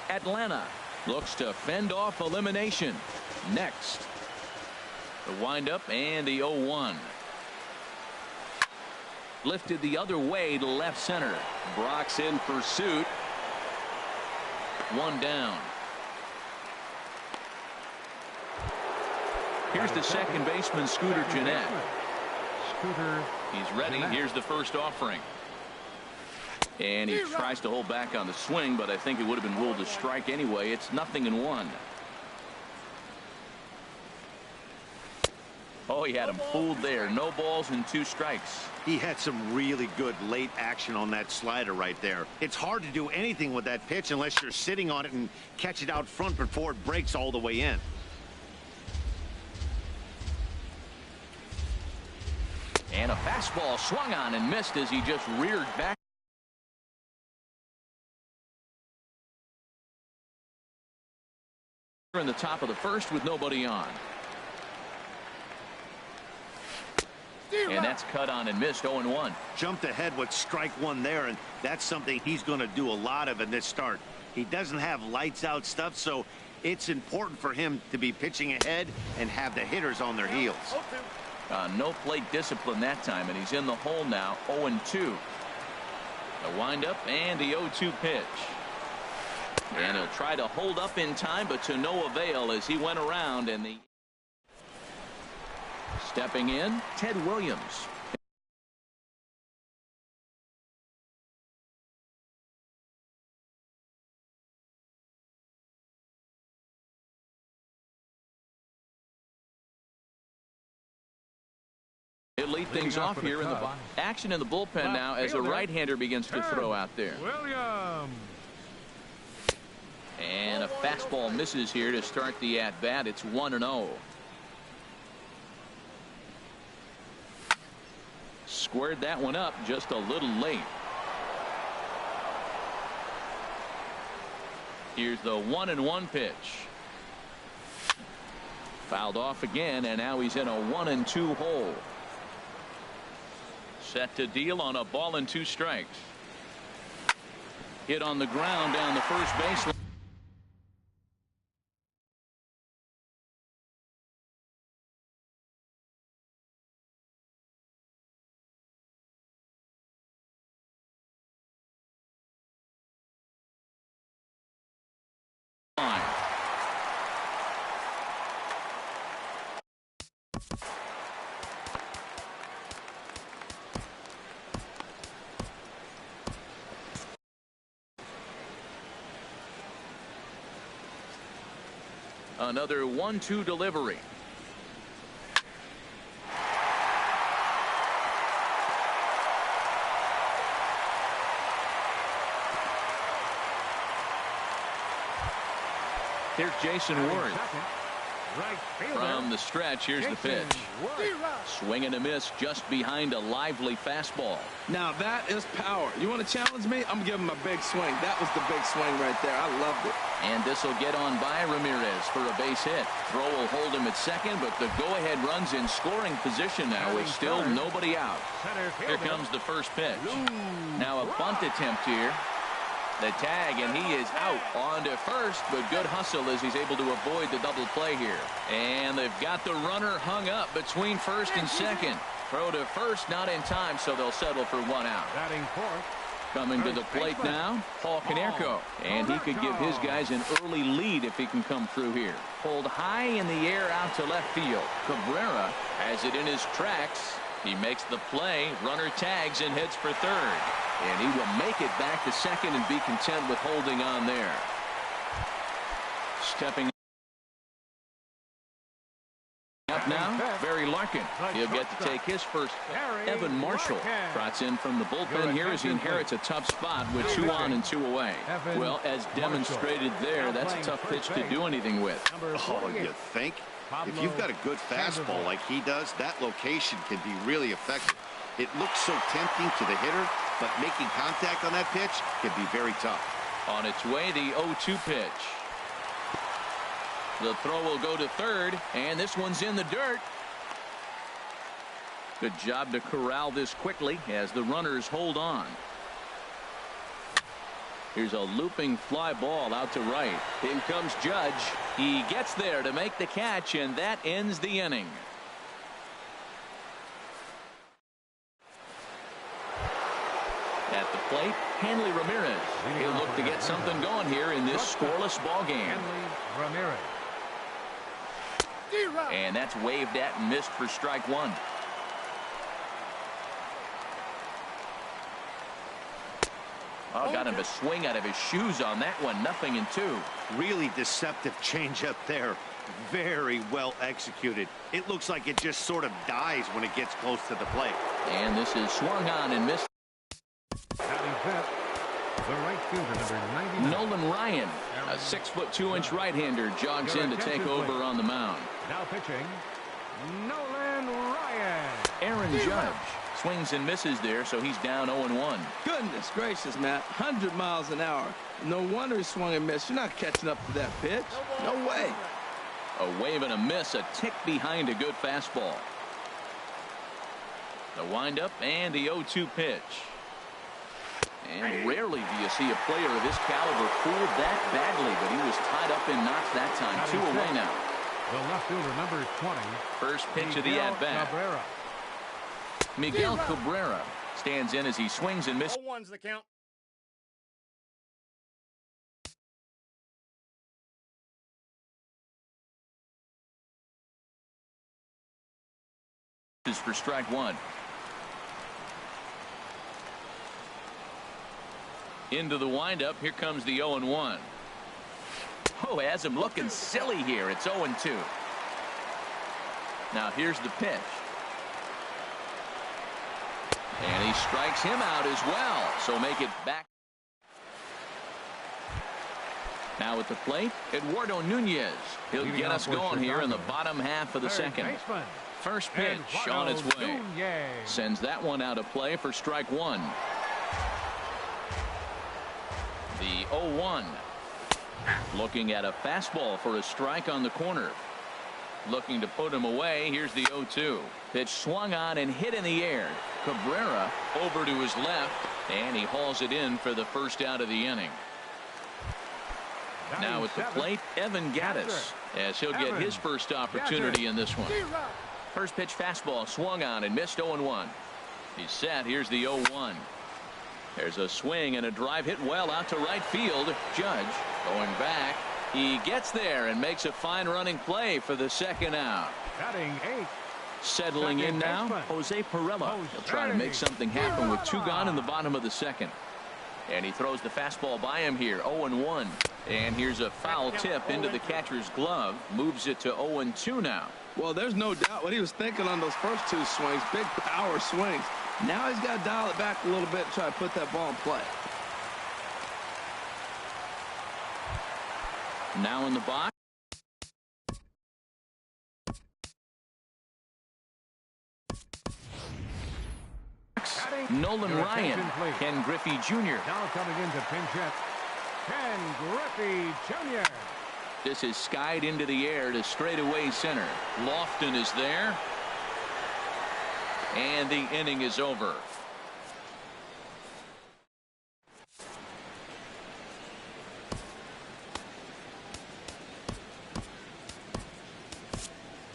Atlanta looks to fend off elimination. Next, the windup and the 0-1. Lifted the other way to left center. Brock's in pursuit. One down. Here's the second baseman, Scooter Gennett. He's ready. Here's the first offering. And he tries to hold back on the swing, but I think it would have been ruled a strike anyway. It's 0-1. Oh, he had him fooled there. No balls and 2 strikes. He had some really good late action on that slider right there. It's hard to do anything with that pitch unless you're sitting on it and catch it out front before it breaks all the way in. And a fastball swung on and missed as he just reared back. In the top of the first with nobody on. And that's cut on and missed. 0-1. Jumped ahead with strike 1 there, and that's something he's going to do a lot of in this start. He doesn't have lights out stuff, so it's important for him to be pitching ahead and have the hitters on their heels. No plate discipline that time, and he's in the hole now. 0-2. The windup and the 0-2 pitch. And he'll try to hold up in time, but to no avail as he went around. And the stepping in, Ted Williams. He'll lead things off here in the action in the bullpen now as a right-hander begins to throw out there. Williams. And a fastball misses here to start the at-bat. It's 1-0. Squared that one up just a little late. Here's the 1-1 pitch. Fouled off again, and now he's in a 1-2 hole. Set to deal on a ball and 2 strikes. Hit on the ground down the first baseline. Another 1-2 delivery. Here's Jason Ward. From the stretch, here's the pitch. Swing and a miss just behind a lively fastball. Now that is power. You want to challenge me? I'm giving him a big swing. That was the big swing right there. I loved it. And this will get on by Ramirez for a base hit. Throw will hold him at second, but the go-ahead run's in scoring position now with still nobody out. Here comes the first pitch. Now a bunt attempt here. The tag, and he is out on to first, but good hustle as he's able to avoid the double play here. And they've got the runner hung up between first and second. Throw to first, not in time, so they'll settle for 1 out. Coming to the plate now, Paul Konerko. And he could give his guys an early lead if he can come through here. Pulled high in the air out to left field. Cabrera has it in his tracks. He makes the play, runner tags and heads for third. And he will make it back to second and be content with holding on there. Stepping up now, Barry Larkin. He'll get to take his first. Evan Marshall trots in from the bullpen here as he inherits a tough spot with 2 on and 2 away. Well, as demonstrated there, that's a tough pitch to do anything with. Oh, you think? If you've got a good fastball like he does, that location can be really effective. It looks so tempting to the hitter, but making contact on that pitch can be very tough. On its way, the 0-2 pitch. The throw will go to third, and this one's in the dirt. Good job to corral this quickly as the runners hold on. Here's a looping fly ball out to right. In comes Judge. He gets there to make the catch, and that ends the inning. At the plate, Hanley Ramirez. He'll look to get something going here in this scoreless ball game. Hanley Ramirez. And that's waved at and missed for strike one. Oh, got him to swing out of his shoes on that one. 0-2. Really deceptive changeup there. Very well executed. It looks like it just sort of dies when it gets close to the plate. And this is swung on and missed. Batting fifth, the right fielder, number 99. Nolan Ryan, a 6'2" right-hander, jogs in to take over on the mound. Now pitching, Nolan Ryan. Aaron Judge swings and misses there, so he's down 0-1. Goodness gracious, Matt. 100 miles an hour. No wonder he swung and missed. You're not catching up to that pitch. No way. A wave and a miss, a tick behind a good fastball. The windup and the 0-2 pitch. And rarely do you see a player of this caliber fooled that badly, but he was tied up in knots that time. 2 away now. The left fielder, number 20. First pitch of the at-bat. Miguel Cabrera stands in as he swings and misses. 0-1's the count. For strike one. Into the windup. Here comes the 0-1. Oh, has him looking silly here. It's 0-2. Now here's the pitch. And he strikes him out as well. So make it back. Now at the plate, Eduardo Nunez. He'll get us going here in the bottom half of the second. First pitch on its way. Sends that one out of play for strike one. The 0-1. Looking at a fastball for a strike on the corner. Looking to put him away. Here's the 0-2. Pitch swung on and hit in the air. Cabrera over to his left, and he hauls it in for the first out of the inning. Now at the plate, Evan Gattis, as he'll get his first opportunity in this one. First pitch fastball swung on and missed. 0-1. He's set. Here's the 0-1. There's a swing and a drive hit well out to right field. Judge going back. He gets there and makes a fine running play for the second out. Batting 8. Settling in now, Jose Pirela. He'll try to make something happen with 2 gone in the bottom of the second. And he throws the fastball by him here. 0-1. And here's a foul tip into the catcher's glove. Moves it to 0-2 now. Well, there's no doubt what he was thinking on those first 2 swings. Big power swings. Now he's got to dial it back a little bit and try to put that ball in play. Now in the box. Nolan Ryan. Ken Griffey Jr. Now coming into pinch hit, Ken Griffey Jr. This is skied into the air to straightaway center. Lofton is there. And the inning is over.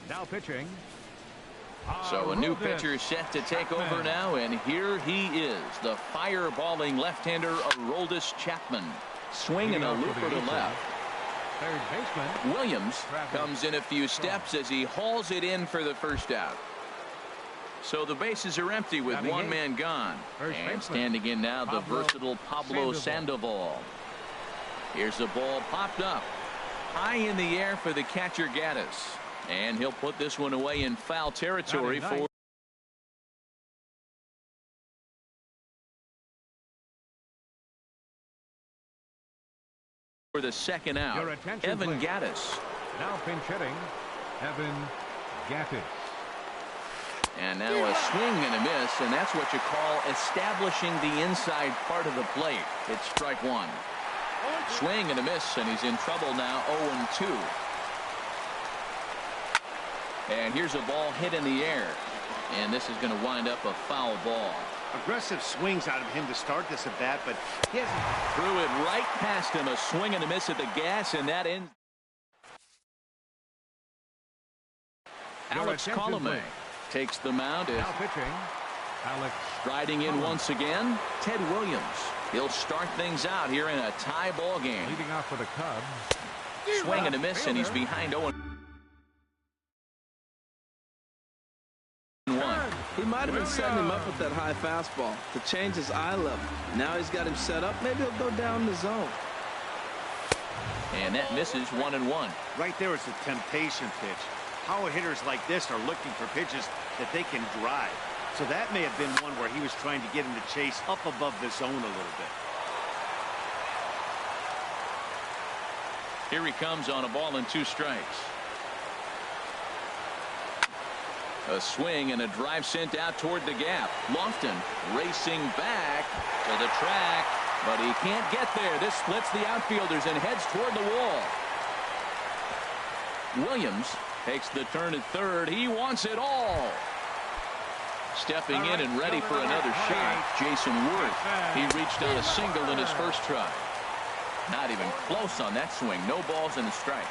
Now pitching. So a new pitcher set to take over now, and here he is, the fireballing left-hander Aroldis Chapman. Swinging a looper to left. Third baseman Williams comes in a few steps as he hauls it in for the first out. So the bases are empty with one man gone. And standing in now, the versatile Pablo Sandoval. Here's the ball popped up high in the air for the catcher Gattis. And he'll put this one away in foul territory for the second out. Evan Gattis. Now pinch hitting, Evan Gattis. And now a swing and a miss, and that's what you call establishing the inside part of the plate. It's strike one. Swing and a miss, and he's in trouble now. 0-2. And here's a ball hit in the air. And this is going to wind up a foul ball. Aggressive swings out of him to start this at bat, but he hasn't. Threw it right past him. A swing and a miss at the gas, and that ends. Alex Colomé takes the mound. Now pitching, Alex. Striding in once again, Ted Williams. He'll start things out here in a tie ball game. Leading off for the Cubs. Swing and a miss, and he's behind 0-1. He might have been setting him up with that high fastball to change his eye level. Now he's got him set up. Maybe he'll go down the zone. And that misses 1-1. Right there is a temptation pitch. Power hitters like this are looking for pitches that they can drive. So that may have been one where he was trying to get him to chase up above the zone a little bit. Here he comes on a ball and 2 strikes. A swing and a drive sent out toward the gap. Lofton racing back to the track, but he can't get there. This splits the outfielders and heads toward the wall. Williams takes the turn at third. He wants it all. Stepping in and ready for another shot, Jason Worth. He reached on a single in his first try. Not even close on that swing. No balls and a strike.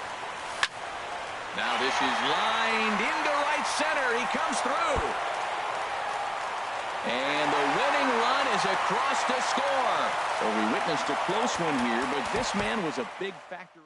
Now this is lined into right center. He comes through. And the winning run is across to score. So we witnessed a close one here, but this man was a big factor.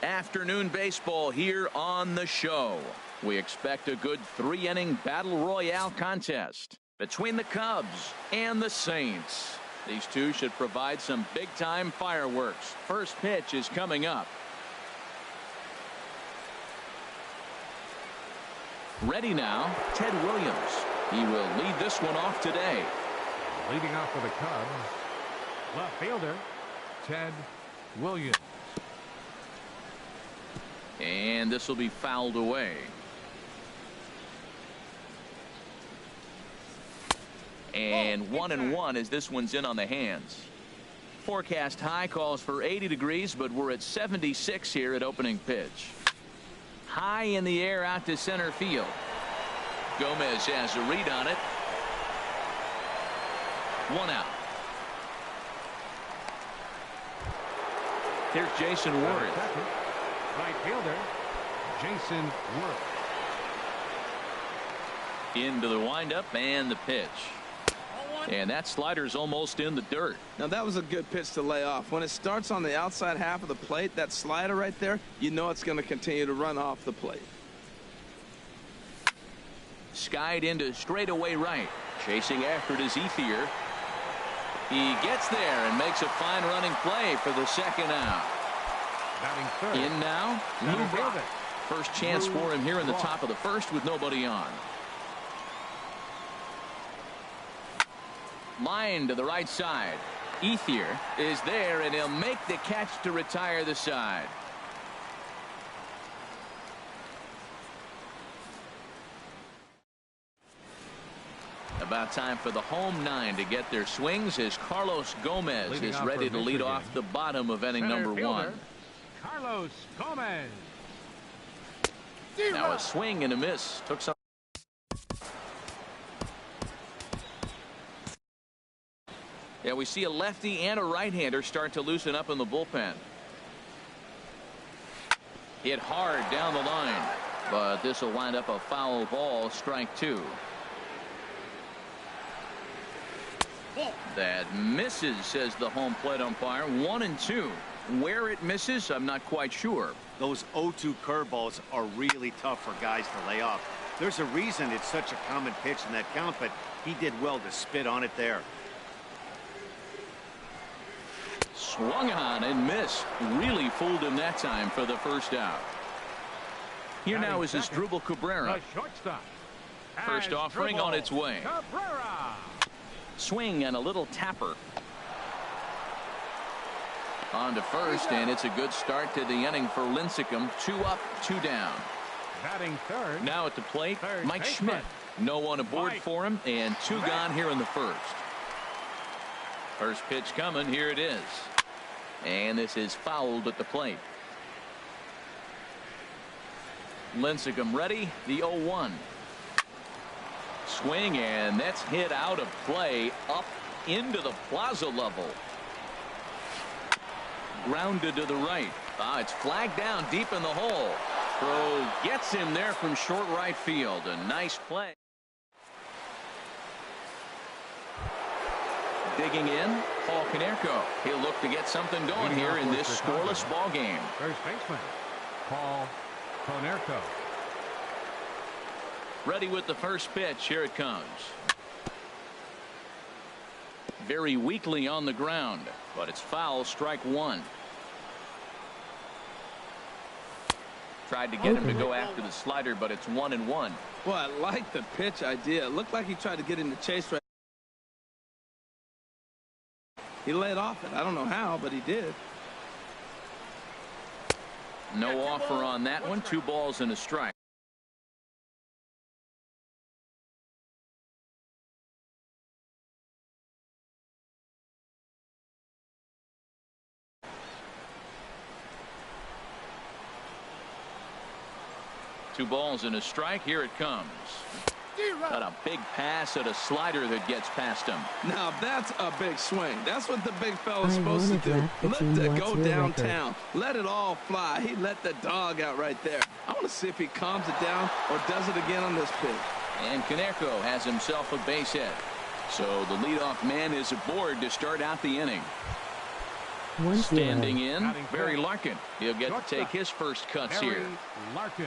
Afternoon baseball here on the show. We expect a good 3-inning battle royale contest between the Cubs and the Saints. These two should provide some big-time fireworks. First pitch is coming up. Ready now, Ted Williams. He will lead this one off today. Leading off for the Cubs, left fielder, Ted Williams. And this will be fouled away. And 1-1 as this one's in on the hands. forecast high calls for 80 degrees, but we're at 76 here at opening pitch. High in the air out to center field. Gomez has a read on it. 1 out. Here's Jason Worth. Right fielder, Jason Worth. Into the windup and the pitch. And that slider's almost in the dirt. Now that was a good pitch to lay off. When it starts on the outside half of the plate, that slider right there, you know it's going to continue to run off the plate. Skied into straightaway right. Chasing after it is Ethier. He gets there and makes a fine running play for the second out. Batting third. In now, Center Lou fielder. First chance for him here in the top of the first with nobody on. Line to the right side. Ethier is there, and he'll make the catch to retire the side. About time for the home 9 to get their swings as Carlos Gomez Leading is off ready for to lead Michigan. off the bottom of inning Center number fielder, 1. Carlos Gomez. Now a swing and a miss. Took some. Yeah, we see a lefty and a right-hander start to loosen up in the bullpen. Hit hard down the line, but this will wind up a foul ball, strike 2. That misses, says the home plate umpire. 1-2. Where it misses, I'm not quite sure. Those 0-2 curveballs are really tough for guys to lay off. There's a reason it's such a common pitch in that count, but he did well to spit on it there. Swung on and missed. Really fooled him that time for the first out. Here now is Asdrubal Cabrera. The shortstop. First offering on its way. Cabrera. Swing and a little tapper. On to first, and it's a good start to the inning for Lincecum. 2 up, 2 down. Batting third. Now at the plate, Third Mike baseman. Schmidt. No one aboard Mike. for him, and 2 gone here in the first. First pitch coming. Here it is. And this is fouled at the plate. Lincecum ready. The 0-1. Swing, and that's hit out of play up into the plaza level. Grounded to the right. It's flagged down deep in the hole. Throw gets him there from short right field. A nice play. Digging in, Paul Konerko. He'll look to get something going Leading here off in for this Chicago. scoreless ball game. First baseman, Paul Konerko. Ready with the first pitch. Here it comes. Very weakly on the ground, but it's foul. Strike 1. Tried to get him to go after the slider, but it's 1-1. Well, I like the pitch idea. It looked like he tried to get in the chase right. He laid off it. I don't know how, but he did. No offer on that one. 2 balls and a strike. Two balls and a strike. Here it comes. Got a big pass at a slider that gets past him. Now that's a big swing. That's what the big fella's I supposed to wanna do. draft the Let team. that What's go your downtown. Let it all fly. He let the dog out right there. I want to see if he calms it down or does it again on this pitch. And Konerko has himself a base hit. So the leadoff man is aboard to start out the inning. 1-0. Standing in, Batting Barry fifth. Larkin. He'll get to Shortstop. take his first cuts Barry here. Larkin.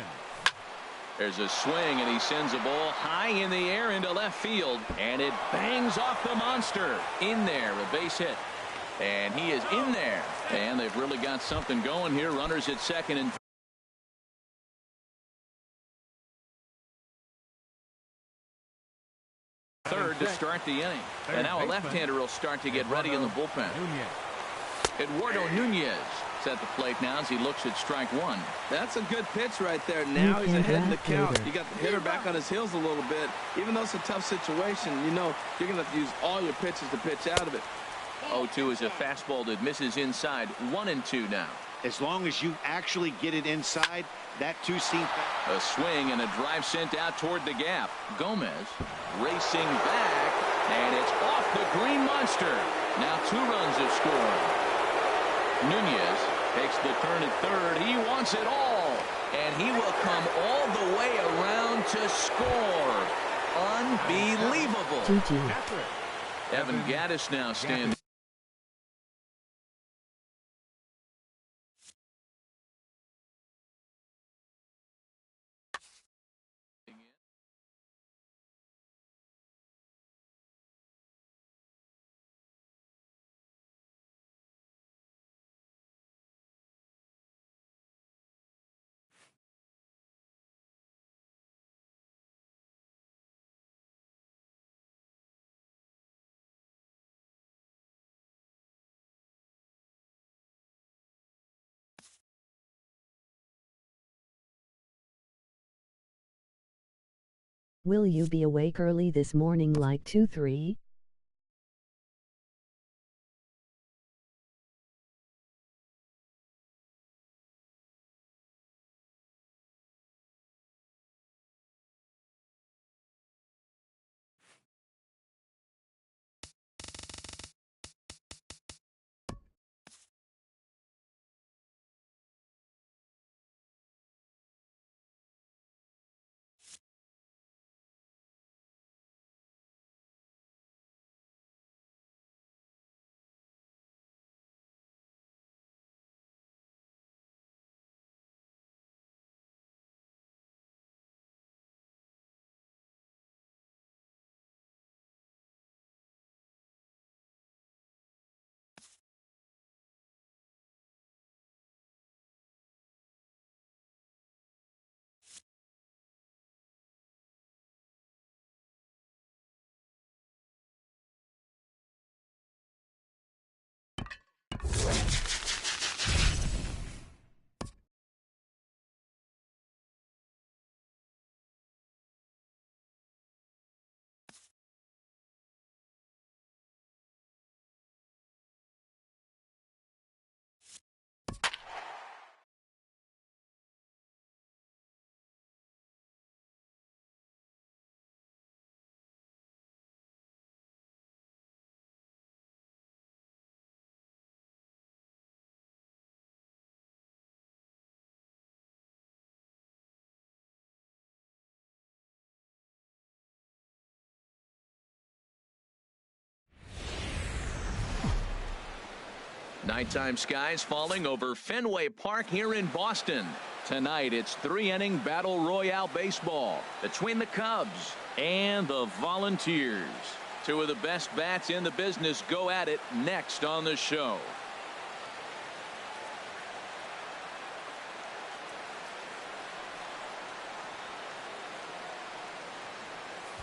There's a swing, and he sends a ball high in the air into left field, and it bangs off the monster. In there, a base hit. And he is in there. And they've really got something going here. Runners at second and third to start the inning. And now a left-hander will start to get ready in the bullpen. Nunez. Eduardo Nunez is at the plate now as he looks at strike 1. That's a good pitch right there. Now he's can ahead in the draft count. later. You got the hitter back on his heels a little bit. Even though it's a tough situation, you know you're going to have to use all your pitches to pitch out of it. 0-2 is a fastball that misses inside. 1-2 now. As long as you actually get it inside, that two-seam. A swing and a drive sent out toward the gap. Gomez racing back, and it's off the green monster. Now 2 runs have scored. Nunez takes the turn at third. He wants it all, and he will come all the way around to score. Unbelievable. GG. Evan Gattis now standing. Will you be awake early this morning like 2-3? Nighttime skies falling over Fenway Park here in Boston. Tonight it's 3-inning battle royale baseball between the Cubs and the Volunteers. 2 of the best bats in the business go at it next on the show.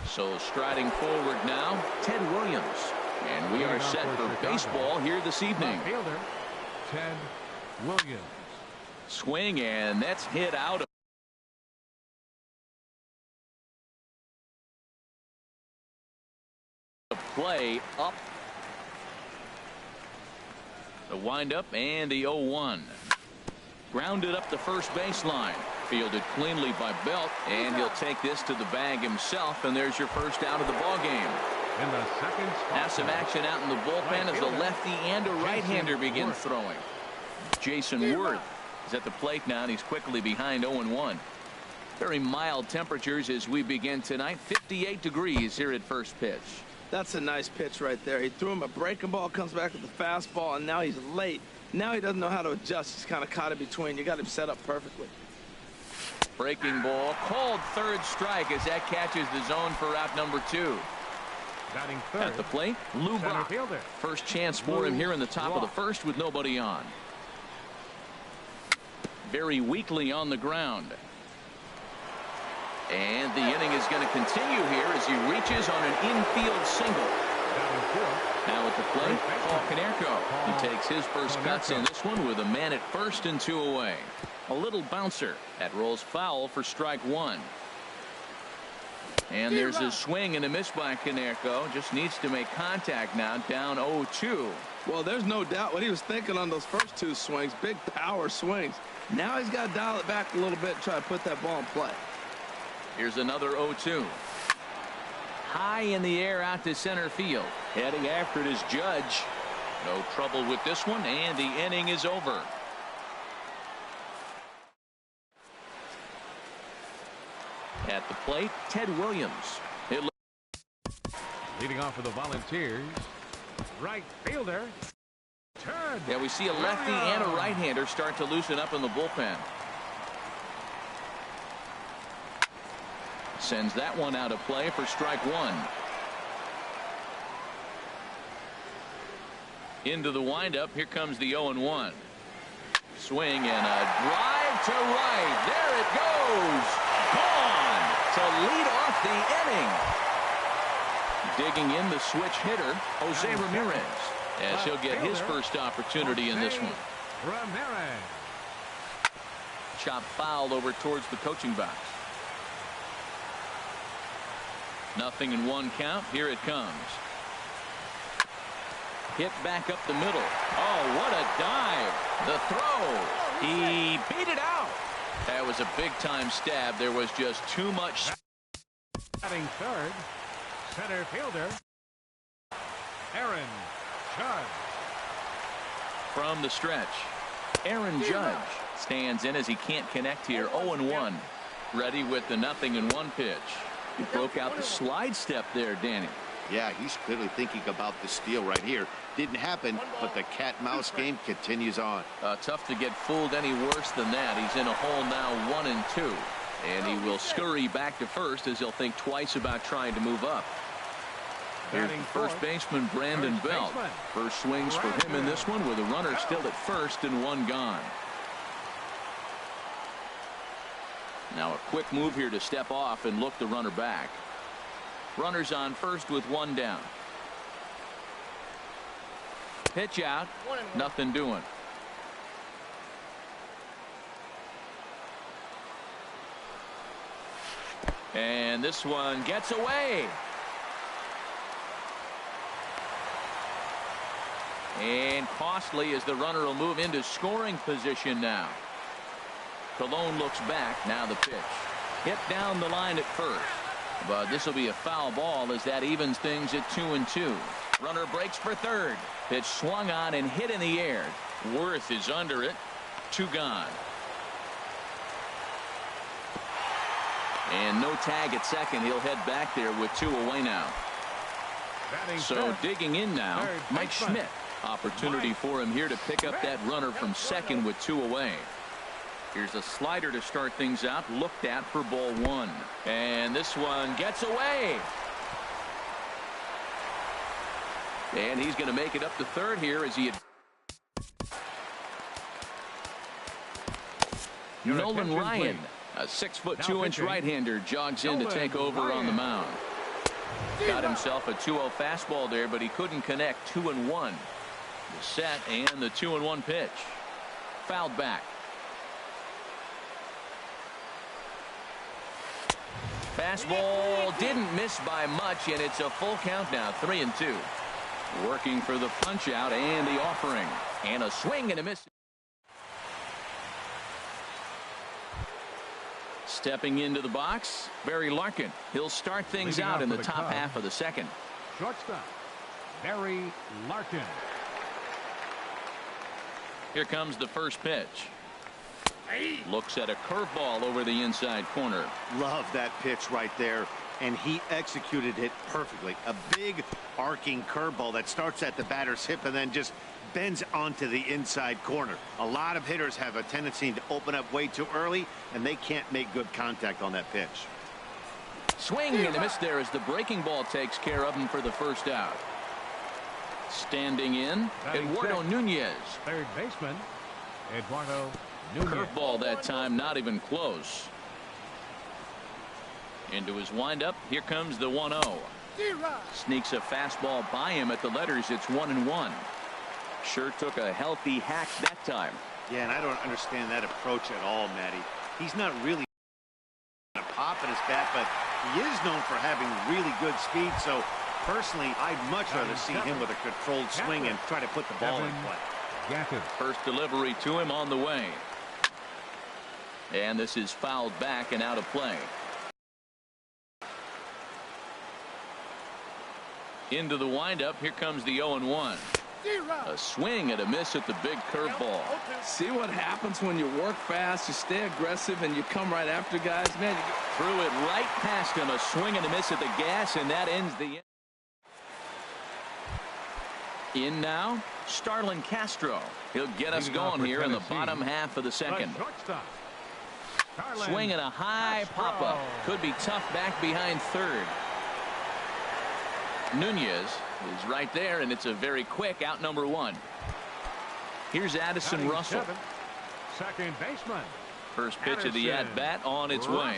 So striding forward now, Ted Williams. And we are set for baseball here this evening. Fielder, Ted Williams. Swing, and that's hit out of play. Up. The windup and the 0-1. Grounded up the first baseline. Fielded cleanly by Belt, and he'll take this to the bag himself, and there's your first out of the ball game. In the second spot. Now some action out in the bullpen as the lefty and a right-hander begin throwing. Jason Worth is at the plate now, and he's quickly behind 0-1. Very mild temperatures as we begin tonight. 58 degrees here at first pitch. That's a nice pitch right there. He threw him a breaking ball, comes back with the fastball, and now he's late. Now he doesn't know how to adjust. He's kind of caught in between. You got him set up perfectly. Breaking ball, called third strike as that catches the zone for out number 2. Batting third. At the plate, Lou Brock. First chance for him here in the top of the first with nobody on. Very weakly on the ground. And the inning is going to continue here as he reaches on an infield single. Now at the plate, Paul Konerko. He takes his first cuts in this one with a man at first and 2 away. A little bouncer that rolls foul for strike 1. And there's a swing and a miss by Konerko. Just needs to make contact now. Down 0-2. Well, there's no doubt what he was thinking on those first two swings. Big power swings. Now he's got to dial it back a little bit and try to put that ball in play. Here's another 0-2. High in the air out to center field. Heading after it is Judge. No trouble with this one, and the inning is over. At the plate, Ted Williams. Leading off for the Volunteers, right fielder, Ted. Yeah, we see a lefty and a right-hander start to loosen up in the bullpen. Sends that one out of play for strike one. Into the windup. Here comes the 0-1. Swing and a drive to right. There it goes. Gone to lead off the inning. Digging in the switch hitter, Jose Ramirez, as he'll get his first opportunity in this one. Ramirez. Chop foul over towards the coaching box. 0-1 count. Here it comes. Hit back up the middle. Oh, what a dive. The throw. He beat it out. That was a big-time stab. There was just too much. Batting third, center fielder, Aaron Judge. From the stretch, Aaron Judge stands in as he can't connect here. 0-1. Ready with the 0-1 pitch. He broke out the slide step there, Danny. Yeah, he's clearly thinking about the steal right here. Didn't happen, but the cat-mouse game continues on. Tough to get fooled any worse than that. He's in a hole now, 1-2. And he will scurry back to first as he'll think twice about trying to move up. Here's the first baseman, Brandon Belt. First swings for him in this one with a runner still at first and one gone. Now a quick move here to step off and look the runner back. Runners on first with one down. Pitch out. Nothing doing. And this one gets away. And costly as the runner will move into scoring position now. Colon looks back. Now the pitch. Hit down the line at first. But this will be a foul ball as that evens things at 2-2. Runner breaks for third. Pitch swung on and hit in the air. Worth is under it. Two gone. And no tag at second. He'll head back there with two away now. So digging in now, Mike Schmidt. Opportunity for him here to pick up that runner from second with two away. Here's a slider to start things out. Looked at for ball one. And this one gets away. And he's going to make it up to third here as he. Nolan Ryan, a 6'2" right-hander, jogs in to take over on the mound. Got himself a 2-0 fastball there, but he couldn't connect. 2-1. The set and the 2-1 pitch. Fouled back. Fastball didn't miss by much, and it's a full count now. 3-2. Working for the punch out and the offering. And a swing and a miss. Stepping into the box, Barry Larkin. He'll start things out in the top half of the second. Shortstop, Barry Larkin. Here comes the first pitch. Looks at a curveball over the inside corner. Love that pitch right there, and he executed it perfectly. A big arcing curveball that starts at the batter's hip and then just bends onto the inside corner. A lot of hitters have a tendency to open up way too early, and they can't make good contact on that pitch. Swing and a miss there as the breaking ball takes care of him for the first out. Standing in, Eduardo Nunez. Third baseman, Eduardo Nunez. Curveball that time, not even close. Into his windup, here comes the 1-0. Sneaks a fastball by him at the letters. It's 1-1. Sure took a healthy hack that time. Yeah, and I don't understand that approach at all, Matty. He's not really a pop in his bat, but He is known for having really good speed, so personally, I'd much rather see him with a controlled swing and try to put the ball in play. Gatton. First delivery to him on the way. And this is fouled back and out of play. Into the windup. Here comes the 0-1. A swing and a miss at the big curveball. See what happens when you work fast, you stay aggressive, and you come right after guys. Man, you Threw it right past him. A swing and a miss at the gas, and that ends the in now. Starlin Castro. He'll get us going here in the bottom half of the second. Swing and a high pop-up. Could be tough back behind third. Nunez is right there, and it's a very quick out number one. Here's Addison Russell. Second baseman. First pitch of the at-bat on its way.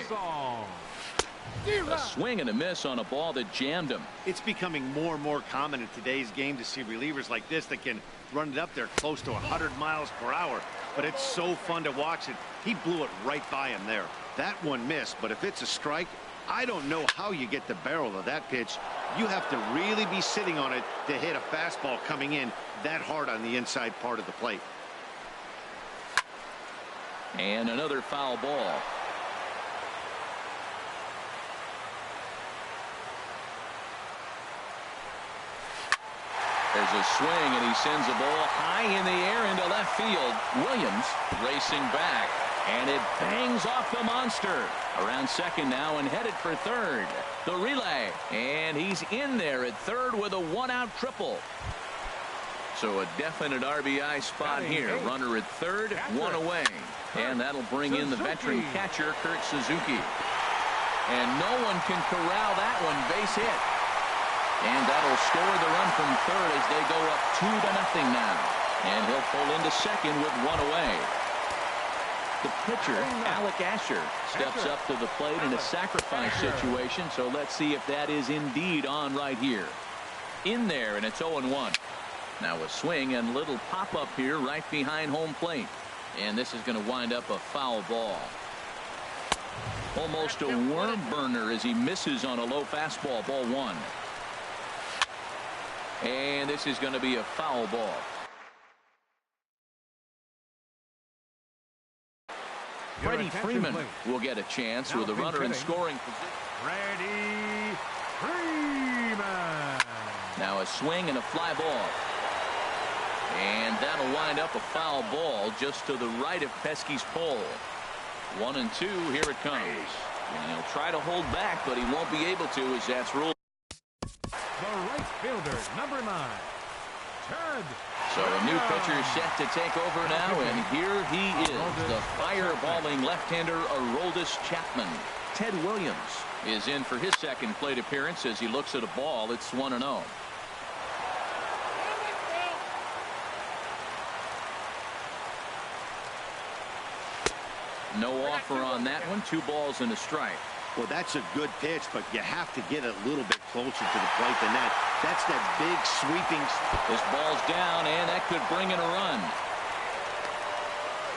A swing and a miss on a ball that jammed him. It's becoming more and more common in today's game to see relievers like this that can run it up there close to 100 miles per hour. But it's so fun to watch it. He blew it right by him there. That one missed, but if it's a strike, I don't know how you get the barrel of that pitch. You have to really be sitting on it to hit a fastball coming in that hard on the inside part of the plate. And another foul ball. There's a swing, and he sends a ball high in the air into left field. Williams racing back, and it bangs off the monster. Around second now and headed for third. The relay, and he's in there at third with a one-out triple. So a definite RBI spot here. Runner at third, one away. And that'll bring in the veteran catcher, Kurt Suzuki. And no one can corral that one. Base hit. And that'll score the run from third as they go up 2-0 now. And he'll pull into second with one away. The pitcher, Alec Asher, steps up to the plate in a sacrifice situation. So let's see if that is indeed on right here. In there, and it's 0-1. Now a swing and little pop-up here right behind home plate. And this is going to wind up a foul ball. Almost a worm burner as he misses on a low fastball. Ball one. And this is going to be a foul ball. Freddie Freeman will get a chance with a runner in scoring position. Freddie Freeman. Now a swing and a fly ball. And that'll wind up a foul ball just to the right of Pesky's pole. 1-2. Here it comes. And he'll try to hold back, but he won't be able to as that's ruled. The right fielder, number 9, Ted. So a new pitcher set to take over now, and here he is, the fireballing left-hander Aroldis Chapman. Ted Williams is in for his second plate appearance as he looks at a ball. It's 1-0. No offer on that one. 2 balls and a strike. Well, that's a good pitch, but you have to get a little bit closer to the plate than that. That's that big sweeping. This ball's down, and that could bring in a run.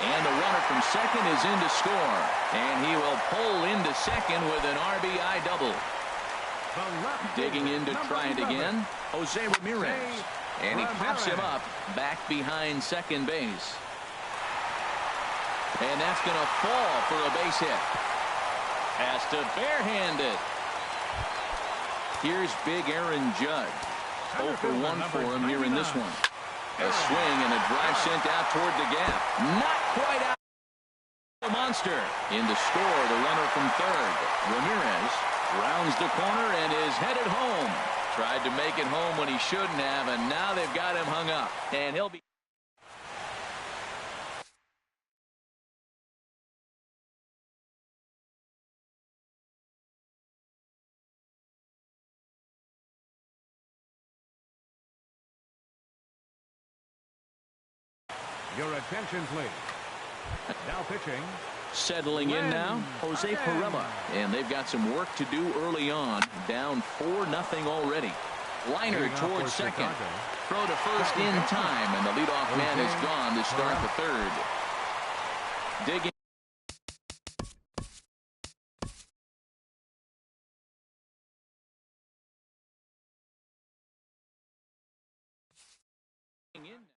And the runner from second is in to score. And he will pull into second with an RBI double. Digging in to try it again, Jose Ramirez. And he pops him up back behind second base. And that's going to fall for a base hit. Has to barehand it. Here's big Aaron Judge. 0 for 1 for him here in this one. A swing and a drive sent out toward the gap. Not quite out. The monster. In to score, the runner from third. Ramirez rounds the corner and is headed home. Tried to make it home when he shouldn't have, and now they've got him hung up. And he'll be. Your attention, please. Now pitching. Settling in now, Jose Pirela. And they've got some work to do early on. Down 4-0 already. Liner towards second. Throw to first in time, and the leadoff man is gone to start the third. Digging. In.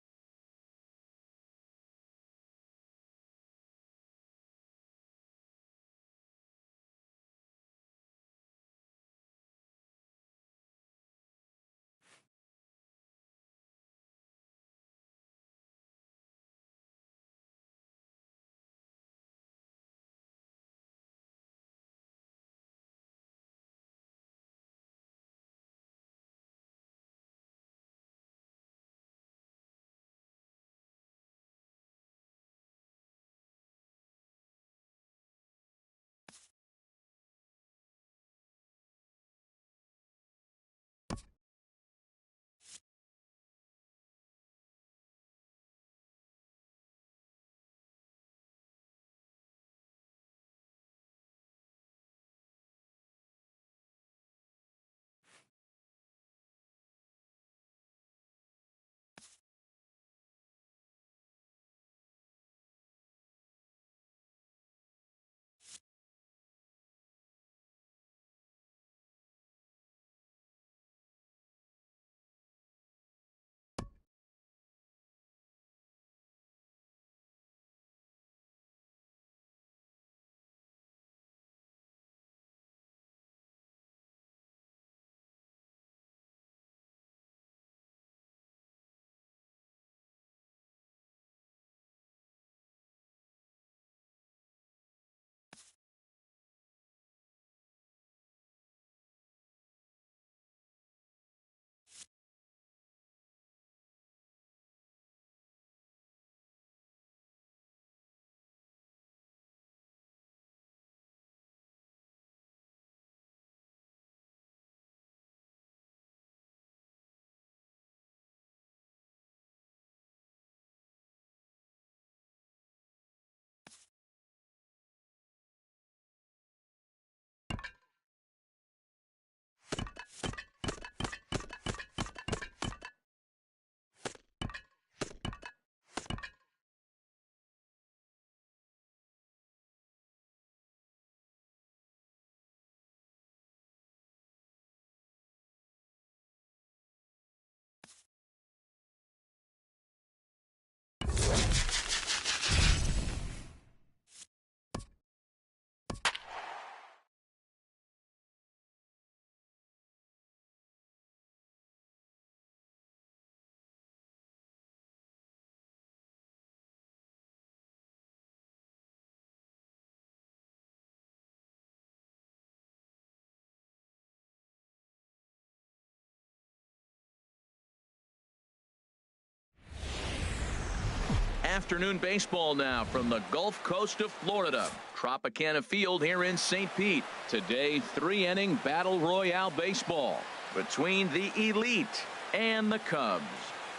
Afternoon baseball now from the Gulf Coast of Florida. Tropicana Field here in St. Pete. Today, 3-inning battle royale baseball between the Elite and the Cubs.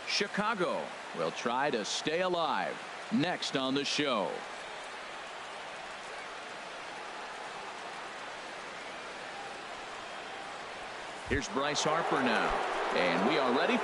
Chicago will try to stay alive. Next on the show. Here's Bryce Harper now, and we are ready.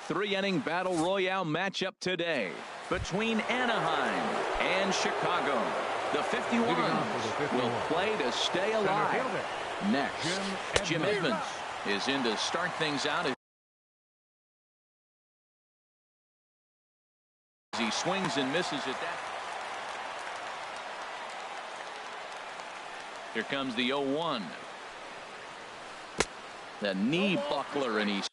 three-inning battle royale matchup today between Anaheim and Chicago. The 51s will play to stay alive. Next, Jim Edmonds is in to start things out as he swings and misses at that. Here comes the 0-1. The knee buckler, and he's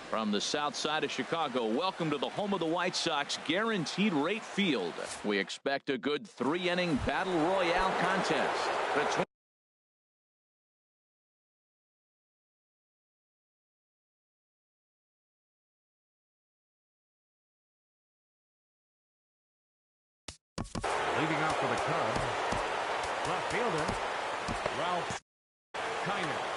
from the south side of Chicago. Welcome to the home of the White Sox, Guaranteed Rate Field. We expect a good three-inning battle royale contest between Leading off for the Cubs, left fielder Ralph Kiner.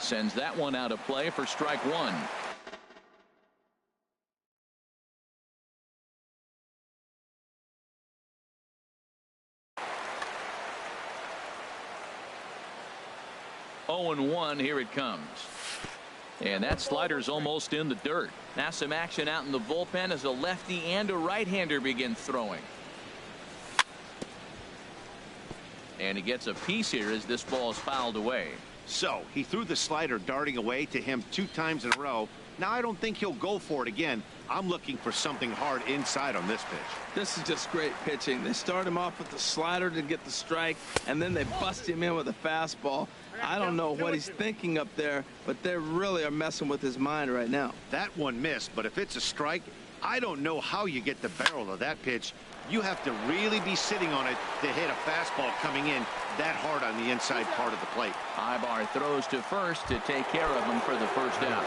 sends that one out of play for strike one. Oh, and 1. Here it comes. And that slider's almost in the dirt. Now some action out in the bullpen as a lefty and a right-hander begin throwing. And he gets a piece here as this ball is fouled away. So he threw the slider darting away to him 2 times in a row. Now I don't think he'll go for it again. I'm looking for something hard inside on this pitch. This is just great pitching. They start him off with the slider to get the strike, and then they bust him in with a fastball. I don't know what he's thinking up there, but they really are messing with his mind right now. That one missed, but if it's a strike, I don't know how you get the barrel of that pitch. You have to really be sitting on it to hit a fastball coming in that hard on the inside part of the plate. Ibar throws to first to take care of him for the first out.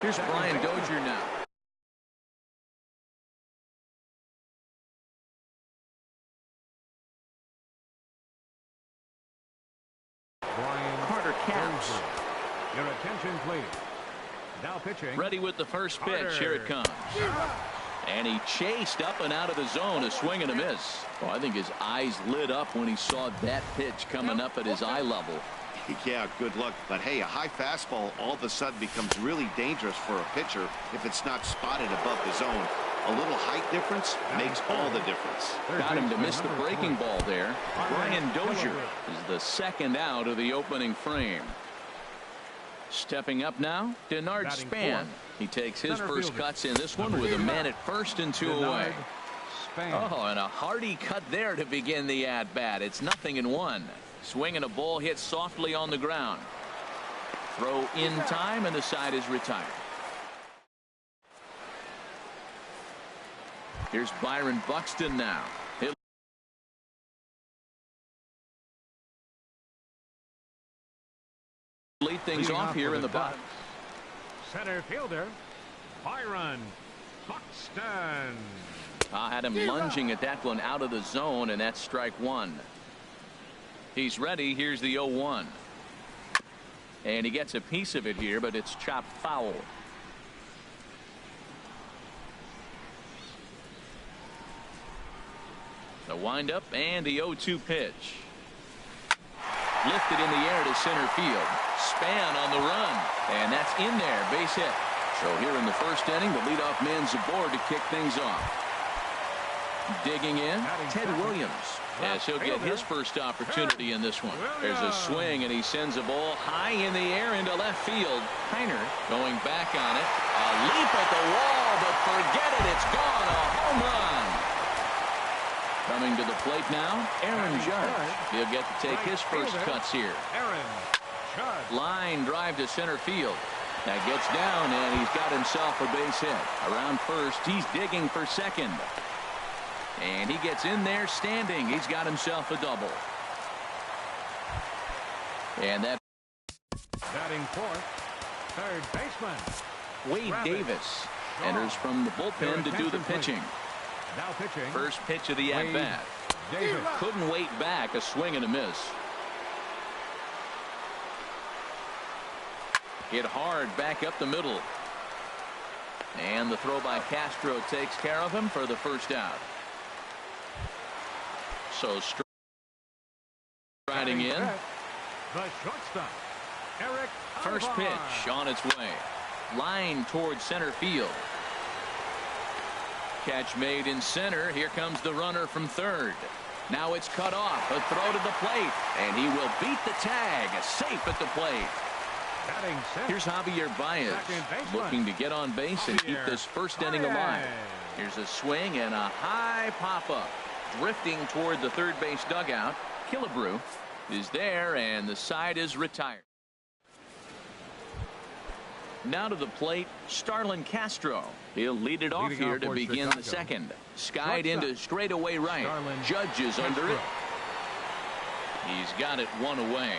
Here's Brian Dozier now. Carter Capps. Your attention, please. Now pitching. Ready with the first pitch. Carter. Here it comes. And he chased up and out of the zone, a swing and a miss. Well, I think his eyes lit up when he saw that pitch coming up at his eye level. Yeah, good luck. But hey, a high fastball all of a sudden becomes really dangerous for a pitcher if it's not spotted above the zone. A little height difference makes all the difference. Got him to miss the breaking ball there. Brian Dozier is the second out of the opening frame. Stepping up now, Denard Span. He takes his first cuts in this one with a man at first and 2 away. Oh, and a hearty cut there to begin the at-bat. It's 0-1. Swing and a ball hit softly on the ground. Throw in time, and the side is retired. Here's Byron Buxton now. He'll lead things off here in the box. Center fielder, Byron Buxton. I had him lunging at that one out of the zone, and that's strike one. He's ready. Here's the 0-1. And he gets a piece of it here, but it's chopped foul. The windup and the 0-2 pitch. Lifted in the air to center field. Span on the run. And that's in there. Base hit. So here in the first inning, the leadoff man's aboard to kick things off. Digging in, Ted Williams. As he'll get his first opportunity in this one. There's a swing, and he sends a ball high in the air into left field. Heiner going back on it. A leap at the wall, but forget it. It's gone. A home run. Coming to the plate now, Aaron Judge. He'll get to take his first cuts here. Line drive to center field. That gets down, and he's got himself a base hit. Around first, he's digging for second. And he gets in there standing. He's got himself a double. And that Batting fourth, third baseman Wade Davis enters from the bullpen to do the pitching. Now pitching. First pitch of the at-bat. Couldn't wait back. A swing and a miss. Hit hard back up the middle. And the throw by Castro takes care of him for the first out. So striding in. The shortstop, Eric First Alvar. pitch on its way. Line towards center field. Catch made in center. Here comes the runner from third. Now it's cut off. A throw to the plate. And he will beat the tag. Safe at the plate. Batting sixth, Here's Javier Baez looking to get on base and keep this first inning alive. Here's a swing and a high pop-up. Drifting toward the third base dugout. Killebrew is there, and the side is retired. Now to the plate, Starlin Castro. He'll lead it off here to begin the second. Skied into straightaway right. Judge is under it. He's got it one away.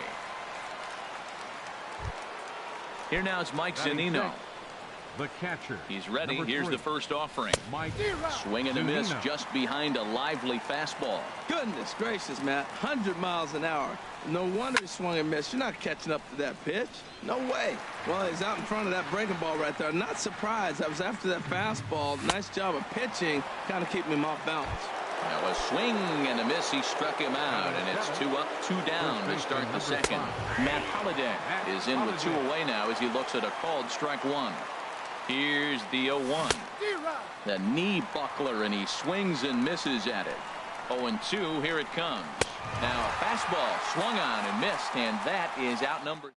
Here now is Mike Zunino. The catcher. He's ready. Here's the first offering. Mike Swing and a miss just behind a lively fastball. Goodness gracious, Matt. 100 miles an hour. No wonder he swung and missed. You're not catching up to that pitch. No way. Well, he's out in front of that breaking ball right there. Not surprised. I was after that fastball. Nice job of pitching. Kind of keeping him off balance. Now a swing and a miss. He struck him out, and it's 2 up, 2 down to start the second. Matt Holliday is in with 2 away now as he looks at a called strike one. Here's the 0-1. The knee buckler, and he swings and misses at it. 0-2. Here it comes. Now a fastball swung on and missed, and that is outnumbered.